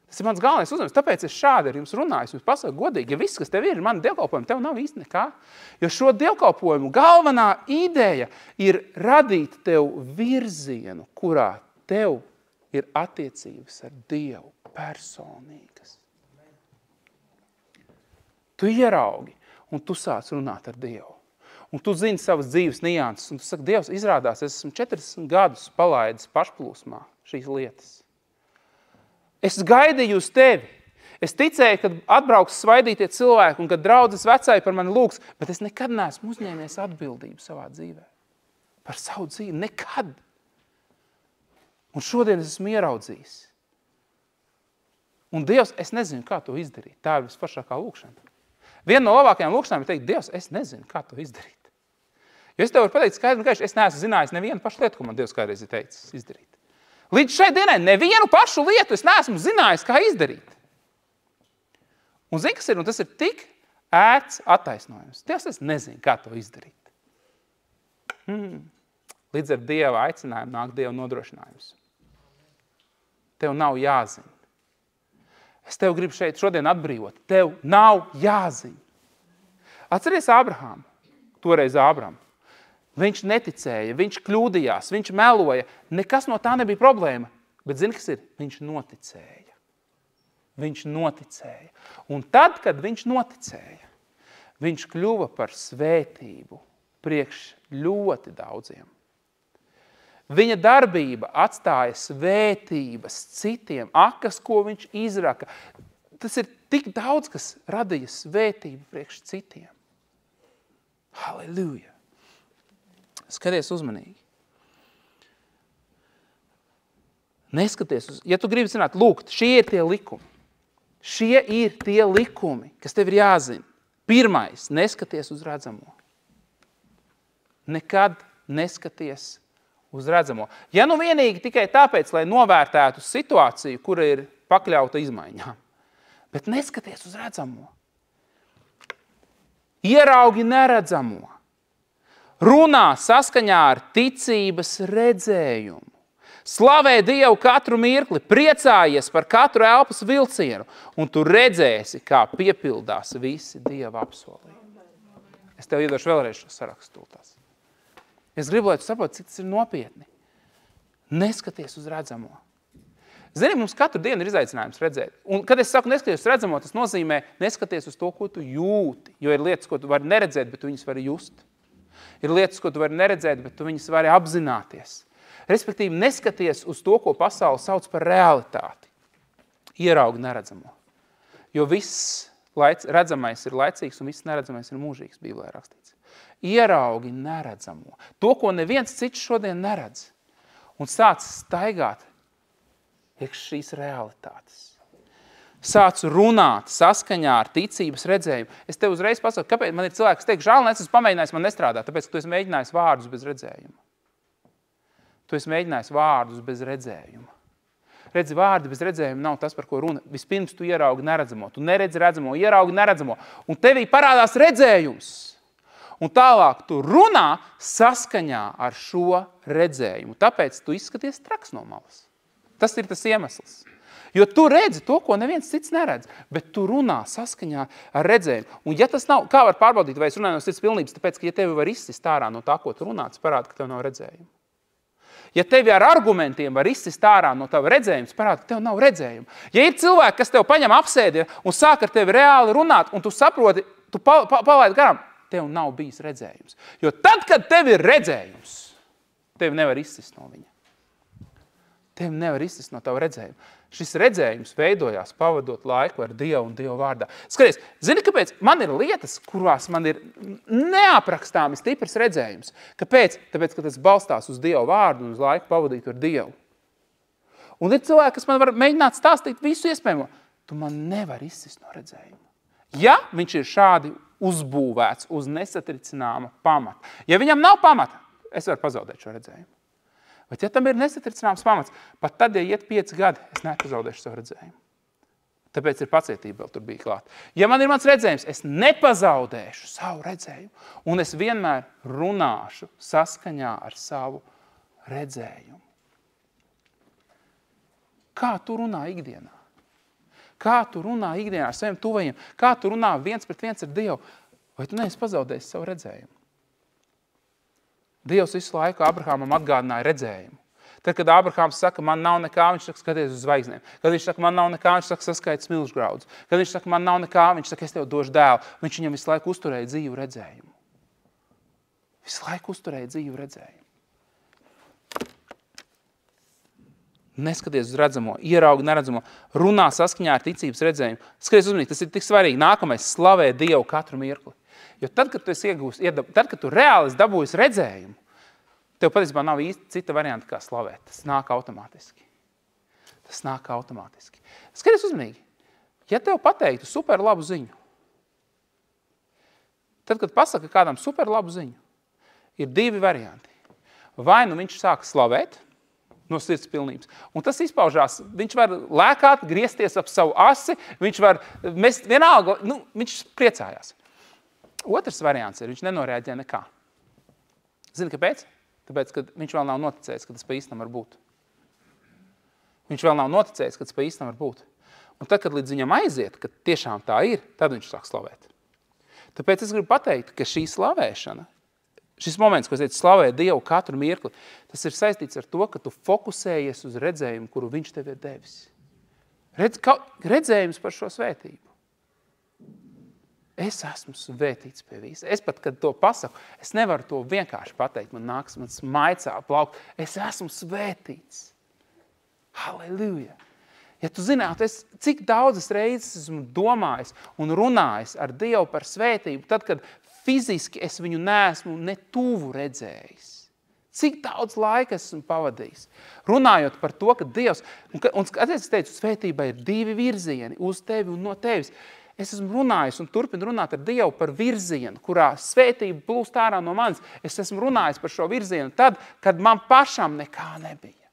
Tas ir mans galvenais uzdevums. Tāpēc es šādi ar jums runāju. Jums pasaku godīgi, ja viss, kas tev ir mani dievkalpojumi, tev nav īsti nekā. Jo šo dievkalpojumu galvenā ideja ir radīt tev virzienu, kurā tev ir attiecības ar Dievu personīgas. Tu ieraugi, un tu sāc runāt ar Dievu. Un tu zini savas dzīves nianses, un tu saki, Dievs, izrādās, es esmu 40 gadus palaidis pašplūsmā šīs lietas. Es gaidīju uz tevi. Es ticēju, kad atbrauks svaidītie cilvēki, un kad draudzes vecāji par mani lūgs, bet es nekad neesmu uzņēmies atbildību savā dzīvē. Par savu dzīvi. Nekad. Un šodien es esmu ieraudzījis. Un Dievs, es nezinu, kā to izdarīt. Tā ir vispašākā lūkšana. Viena no labākajām lūkšanām ir teikt, Dievs, es nezinu, kā to izdarīt. Jo es tev varu pateikt skaidri un gaiši, es neesmu zinājis nevienu pašu lietu, ko man Dievs kādreiz ir teicis izdarīt. Līdz šai dienai nevienu pašu lietu es neesmu zinājis, kā izdarīt. Un zini, kas ir? Un tas ir tik ērts attaisnojums. Dievs, es nezinu, kā to izdarīt. Līdz ar Dieva aicinājumu nāk Dieva nodrošinājums. Tev nav jāzina. Es tev gribu šeit šodien atbrīvot. Tev nav jāzina. Atceries Abrahamu, toreiz Abrahamu. Viņš neticēja, viņš kļūdījās, viņš meloja. Nekas no tā nebija problēma. Bet zini, kas ir? Viņš noticēja. Viņš noticēja. Un tad, kad viņš noticēja, viņš kļuva par svētību priekš ļoti daudziem. Viņa darbība atstāja svētības citiem, akas, ko viņš izraka. Tas ir tik daudz, kas radīja svētību priekš citiem. Halleluja! Skaties uzmanīgi. Neskaties uz... Ja tu gribi zināt, lūgt, šie ir tie likumi. Šie ir tie likumi, kas tev ir jāzina. Pirmais, neskaties uz redzamo. Nekad neskaties uz redzamo. Ja nu vienīgi tikai tāpēc, lai novērtētu situāciju, kura ir pakļauta izmaiņām. Bet neskaties uz redzamo. Ieraugi neredzamo. Runā saskaņā ar ticības redzējumu. Slavē Dievu katru mirkli, priecājies par katru elpas vilcienu, un tu redzēsi, kā piepildās visi Dieva apsolījumi. Es tev iedošu vēlreiz šo sarakstu. Es gribu, lai tu saproti, cik tas ir nopietni. Neskaties uz redzamo. Zini, mums katru dienu ir izaicinājums redzēt. Un, kad es saku neskaties uz redzamo, tas nozīmē neskaties uz to, ko tu jūti. Jo ir lietas, ko tu vari neredzēt, bet tu viņas vari just. Ir lietas, ko tu vari neredzēt, bet tu viņas vari apzināties. Respektīvi, neskaties uz to, ko pasaule sauc par realitāti. Ieraugi neredzamo. Jo viss redzamais ir laicīgs un viss neredzamais ir mūžīgs, Bībelē rakstīts. Ieraugi neredzamo. To, ko neviens cits šodien neredz. Un sāc staigāt iekš šīs realitātes. Sāc runāt saskaņā ar ticības redzējumu. Es tev uzreiz pasaku, kāpēc man ir cilvēki, kas teikt, žēl, es esmu pamēģinājis, man nestrādā, tāpēc, ka tu esi mēģinājis vārdus bez redzējuma. Tu esi mēģinājis vārdus bez redzējuma. Redzi, vārdi bez redzējuma nav tas, par ko runa. Vispirms tu ieraugi neredzamo. Tu neredzi redzamo, ieraugi neredzamo. Un tevī parādās redzējums. Un tālāk tu runā saskaņā ar šo redzējumu. Tāpēc tu izskaties traks no malas. Tas ir tas iemesls. Jo tu redzi to, ko neviens cits neredz, bet tu runā saskaņā ar redzējumu. Un ja tas nav, kā var pārbaudīt, vai es runāju no sirds pilnības, tāpēc, ka ja tevi var izsist ārā no tā, ko tu runā, tas parāda, ka tev nav redzējumu. Ja tevi ar argumentiem var izsist ārā no tava redzējums, parāda, ka tev nav redzējumu. Ja ir cilvēki, kas tev paņem apsēdi un sāk ar tevi reāli runāt, un tu saproti, tu palaidi garām, tev nav bijis redzējums. Jo tad, kad tev ir redzējums, tevi nevar izsist no viņa. Tevi nevar izsist no tava redzējuma. Šis redzējums veidojās pavadot laiku ar Dievu un Dievu vārdā. Skaties, zini, kāpēc man ir lietas, kurās man ir neaprakstāmi stiprs redzējums? Kāpēc? Tāpēc, ka tas balstās uz Dievu vārdu un uz laiku pavadīt ar Dievu. Un ir cilvēki, kas man var mēģināt stāstīt visu iespējamo. Tu man nevar izsist no redzējuma. Ja viņš ir šādi uzbūvēts uz nesatricināma pamata, ja viņam nav pamata, es varu pazaudēt šo redzējumu. Bet ja tam ir nesatricināms pamats, pat tad, ja iet 5 gadi, es nepazaudēšu savu redzējumu. Tāpēc ir pacietība vēl tur bija klāt. Ja man ir mans redzējums, es nepazaudēšu savu redzējumu. Un es vienmēr runāšu saskaņā ar savu redzējumu. Kā tu runā ikdienā? Kā tu runā ikdienā ar saviem tuvajiem? Kā tu runā viens pret viens ar Dievu? Vai tu neesi pazaudējis savu redzējumu? Dievs visu laiku Abrahamam atgādināja redzējumu. Tad, kad Abrahams saka, man nav nekā, viņš saka, skaties uz zvaigznēm. Kad viņš saka, man nav nekā, viņš saka, saskaita smilšu graudus. Kad viņš saka, man nav nekā, viņš saka, es tev došu dēlu. Viņš viņam visu laiku uzturēja dzīvu redzējumu. Visu laiku uzturēja dzīvu redzējumu. Neskaties uz redzamo, ieraugi neredzamo, runā saskaņā ar ticības redzējumu. Skaties uzmanīgi, tas ir tik svarīgi. Nākamais, slavē Dievu katru mirkli. Jo tad, kad tu esi tad, kad tu reāli esi dabūjis redzējumu, tev patiesībā nav īsti cita varianta, kā slavēt. Tas nāk automātiski. Tas nāk automātiski. Skaties uzmanīgi. Ja tev pateiktu super labu ziņu, tad, kad pasaka kādam super labu ziņu, ir 2 varianti. Vai nu viņš sāk slavēt no sirds pilnības, un tas izpaužās, viņš var lēkāt, griezties ap savu asi, viņš var mest vienalga, viņš priecājās. Otrs variants ir, viņš nenoreaģē nekā. Zini, kāpēc? Tāpēc, ka viņš vēl nav noticējis, ka tas pa īstam var būt. Viņš vēl nav noticējis, ka tas pa īstam var būt. Un tad, kad līdz viņam aiziet, ka tiešām tā ir, tad viņš sāk slavēt. Tāpēc es gribu pateikt, ka šī slavēšana, šis moments, ko es teicu, slavē Dievu katru mirkli, tas ir saistīts ar to, ka tu fokusējies uz redzējumu, kuru viņš tev ir devis. Redzējums par šo svētību. Es esmu svētīts pie visa. Es pat, kad to pasaku, es nevaru to vienkārši pateikt. Man nāks, man maicā plaukt. Es esmu svētīts. Halleluja. Ja tu zinātu, cik daudzas reizes esmu domājis un runājis ar Dievu par svētību, tad, kad fiziski es viņu neesmu ne tuvu redzējis. Cik daudz laika esmu pavadījis. Runājot par to, ka Dievs, un es teicu, svētībai ir 2 virzieni, uz tevi un no tevis. Es esmu runājis un turpinu runāt ar Dievu par virzienu, kurā svētība plūst ārā no manis. Es esmu runājis par šo virzienu tad, kad man pašam nekā nebija.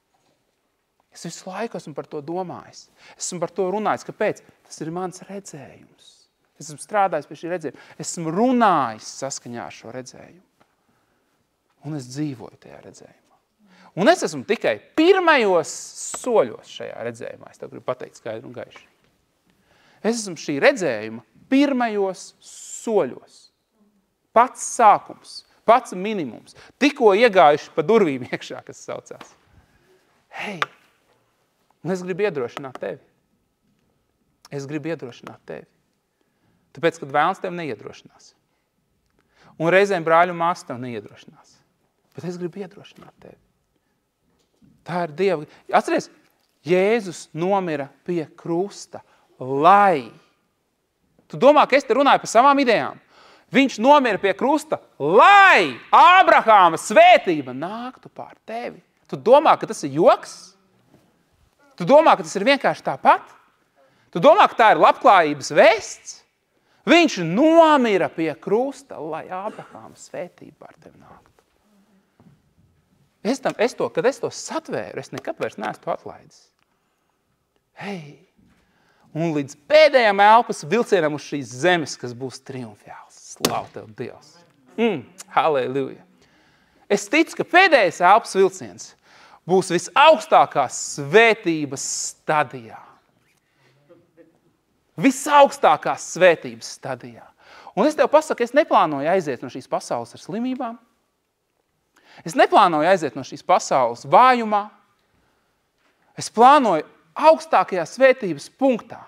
Es visu laiku esmu par to domājis. Esmu par to runājis. Kāpēc? Tas ir mans redzējums. Es esmu strādājis pie šī redzējuma. Esmu runājis saskaņā ar šo redzējumu. Un es dzīvoju tajā redzējumā. Un es esmu tikai pirmajos soļos šajā redzējumā. Es tev gribu pateikt skaidri un gaiši. Es esmu šī redzējuma pirmajos soļos. Pats sākums, pats minimums. Tikko iegājuši pa durvīm iekšā, kas saucās. Hei, un es gribu iedrošināt tevi. Es gribu iedrošināt tevi. Tāpēc, kad vēlns tevi neiedrošinās. Un reizēm brāļu māsa tevi neiedrošinās. Bet es gribu iedrošināt tevi. Tā ir Dieva. Atceries, Jēzus nomira pie krusta. Lai. Tu domā, ka es te runāju par savām idejām? Viņš nomira pie krusta, lai Ābrahāma svētība nāktu pār tevi. Tu domā, ka tas ir joks? Tu domā, ka tas ir vienkārši tāpat? Tu domā, ka tā ir labklājības vēsts? Viņš nomira pie krusta, lai Ābrahāma svētība pār tevi nāktu. Kad es to satvēru, es nekad vairs neesmu to atlaidis. Hei! Un līdz pēdējām elpas vilcienam uz šīs zemes, kas būs triumfiāls. Slavu tev, Dievs! Halleluja! Es ticu, ka pēdējais elpas vilciens būs visaugstākās svētības stadijā. Visaugstākās svētības stadijā. Un es tev pasaku, es neplānoju aiziet no šīs pasaules ar slimībām. Es neplānoju aiziet no šīs pasaules vājumā. Es plānoju augstākajā svētības punktā,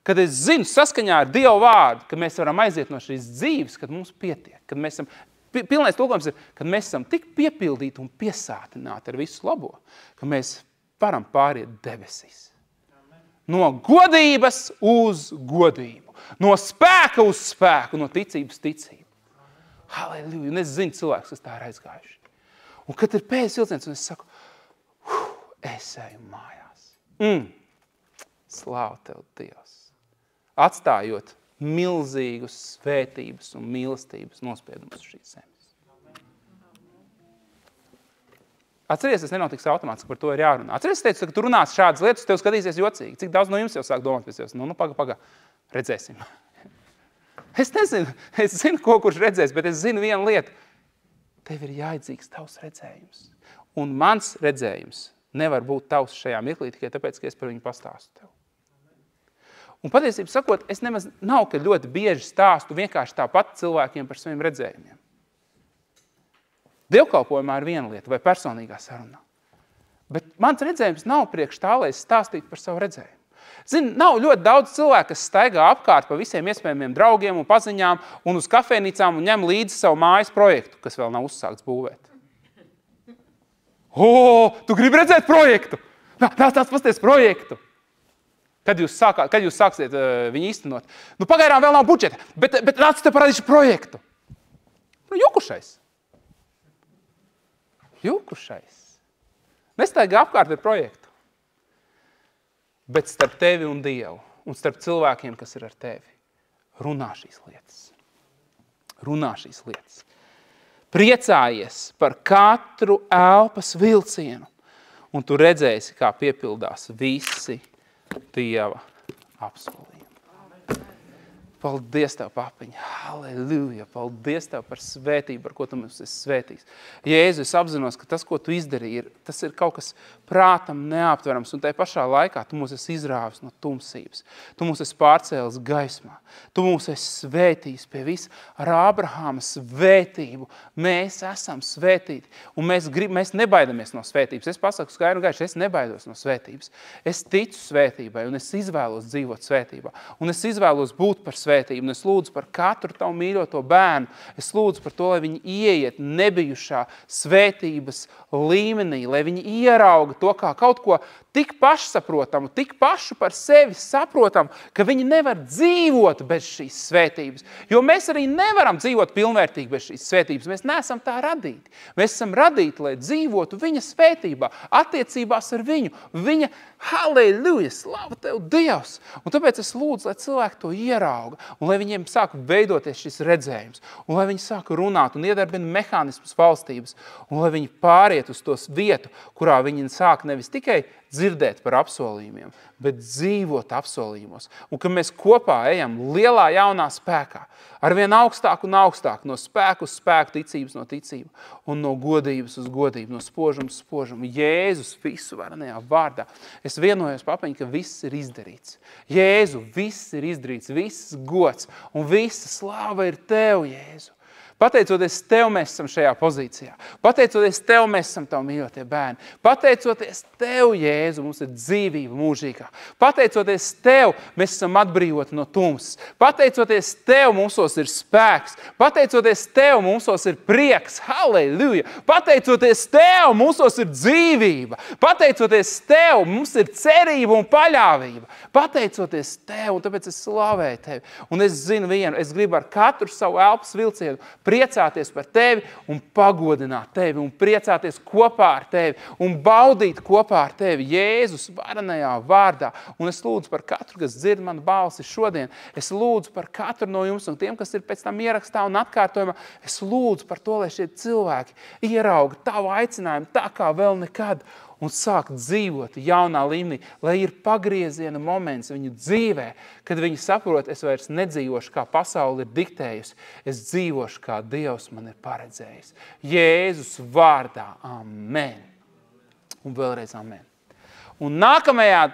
kad es zinu saskaņā ar Dievu vārdu, ka mēs varam aiziet no šīs dzīves, kad mums pietiek, kad mēs esam, pilnais tulkojums ir, kad mēs esam tik piepildīti un piesātināti ar visu labo, ka mēs varam pāriet debesīs. No godības uz godību, no spēka uz spēku, no ticības ticību. Halleluja! Un es zinu cilvēks, kas tā ir aizgājuši. Un kad ir pēdējais vilciens, un es saku, es eju mājās. Slāva tev, Dievs! Atstājot milzīgus svētības un mīlestības nospiedumus šīs zemes. Atceries, tas nenotiks automātiski, par to ir jārunā. Atceries, es teicu, ka tu runās šādas lietas, tev skatīsies jocīgi. Cik daudz no jums jau sāk domāt pēc sevis? Paga, redzēsim. Es nezinu, es zinu, ko kurš redzēs, bet es zinu vienu lietu. Tev ir jāiedzīgs tavs redzējums. Un mans redzējums nevar būt tavs šajā mirklī, tikai tāpēc, ka es par viņu pastāstu tev. Un patiesībā sakot, es nemaz nav, ka ļoti bieži stāstu vienkārši tāpat cilvēkiem par saviem redzējumiem. Dievkalpojumā ir viena lieta vai personīgā sarunā. Bet mans redzējums nav priekš tā, lai es stāstītu par savu redzējumu. Zini, nav ļoti daudz cilvēku, kas staigā apkārt pa visiem iespējamiem draugiem un paziņām un uz kafejnīcām un ņem līdzi savu mājas projektu, kas vēl nav uzsākts būvēt. Tu gribi redzēt projektu? Tās pasties projektu. Kad jūs sāksiet viņu īstenot? Pagaidām vēl nav budžeta, bet nāc te parādīšu projektu. Jukušais. Nestaigā apkārt ar projektu. Bet starp tevi un Dievu, un starp cilvēkiem, kas ir ar tevi, runā šīs lietas. Priecājies par katru elpas vilcienu, un tu redzēsi, kā piepildās visi Dieva apsolījumi. Paldies Tev, papiņa! Halleluja! Paldies Tev par svētību, par ko Tu mums esi svētīgs. Jēzu, es apzinos, ka tas, ko Tu izdarīji, tas ir kaut kas prātam neaptverams, un tajā pašā laikā Tu mūs esi izrāvis no tumsības. Tu mūs esi pārcēlis gaismā. Tu mūs esi svētījis pie visa. Ar Ābrahāma svētību mēs esam svētīti, un mēs nebaidamies no svētības. Es pasaku skaidru gaišu, es nebaidos no svētības. Es ticu svētībai, un es izvēlos dzīvot svētībā, un es izvēlos būt par svētību, un es lūdzu par katru tavu mīļoto bērnu. Es lūdzu par to, lai viņi ieiet nebijušā svētības līmenī, lai viņi ierauga to kā kaut ko tik pašsaprotamu, tik pašu par sevi saprotam, ka viņi nevar dzīvot bez šīs svētības. Jo mēs arī nevaram dzīvot pilnvērtīgi bez šīs svētības. Mēs neesam tā radīti. Mēs esam radīti, lai dzīvotu viņa svētībā, attiecībās ar viņu. Viņa, halleluja, slava Tev, Dievs! Un tāpēc es lūdzu, lai cilvēki to ierauga, un lai viņiem sāk veidoties šis redzējums, un lai viņi sāk runāt un iedarbina mehānismus valstības, un lai viņi pāriet uz tos vietu, kurā viņi sāk nevis tikai dzirdēt par apsolījumiem, bet dzīvot apsolījumos. Un ka mēs kopā ejam lielā jaunā spēkā, arvien augstāk un augstāk, no spēku uz spēku, ticības no ticību, un no godības uz godību, no spožuma uz spožumu. Jēzus visu varenajā vārdā. Es vienojos, papiņ, ka viss ir izdarīts. Jēzu, viss ir izdarīts, viss gods, un visa slāva ir Tev, Jēzu. Pateicoties Tev, mēs esam šajā pozīcijā. Pateicoties Tev, mēs esam Tavu mīļotie bērni. Pateicoties Tev, Jēzu, mums ir dzīvība mūžīgā. Pateicoties Tev, mēs esam atbrīvoti no tumsas. Pateicoties Tev, mūsos ir spēks. Pateicoties Tev, mūsos ir prieks. Halleluja! Pateicoties Tev, mūsos ir dzīvība. Pateicoties Tev, mums ir cerība un paļāvība. Pateicoties Tev, un tāpēc es slavēju Tevi. Un es zinu vienu, es gribu ar katru savu elpas vilcienu priecāties par Tevi un pagodināt Tevi un priecāties kopā ar Tevi un baudīt kopā ar Tevi Jēzus varenajā vārdā. Un es lūdzu par katru, kas dzird manu balsi šodien. Es lūdzu par katru no jums un tiem, kas ir pēc tam ierakstā un atkārtojumā. Es lūdzu par to, lai šie cilvēki ierauga Tavu aicinājumu tā kā vēl nekad un sāk dzīvot jaunā līmenī, lai ir pagrieziena moments viņu dzīvē, kad viņi saprot, es vairs nedzīvošu, kā pasauli ir diktējusi, es dzīvošu, kā Dievs man ir paredzējis. Jēzus vārdā, amen. Un vēlreiz amen. Un nākamajā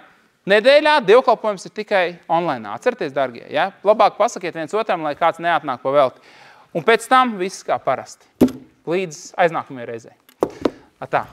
Nedēļā dievkalpojums ir tikai online. Atcerieties, dargie, ja? Labāk pasakiet viens otram, lai kāds neatnāk pa velti. Un pēc tam viss kā parasti. Līdz aiznākamajai reizei. Tā.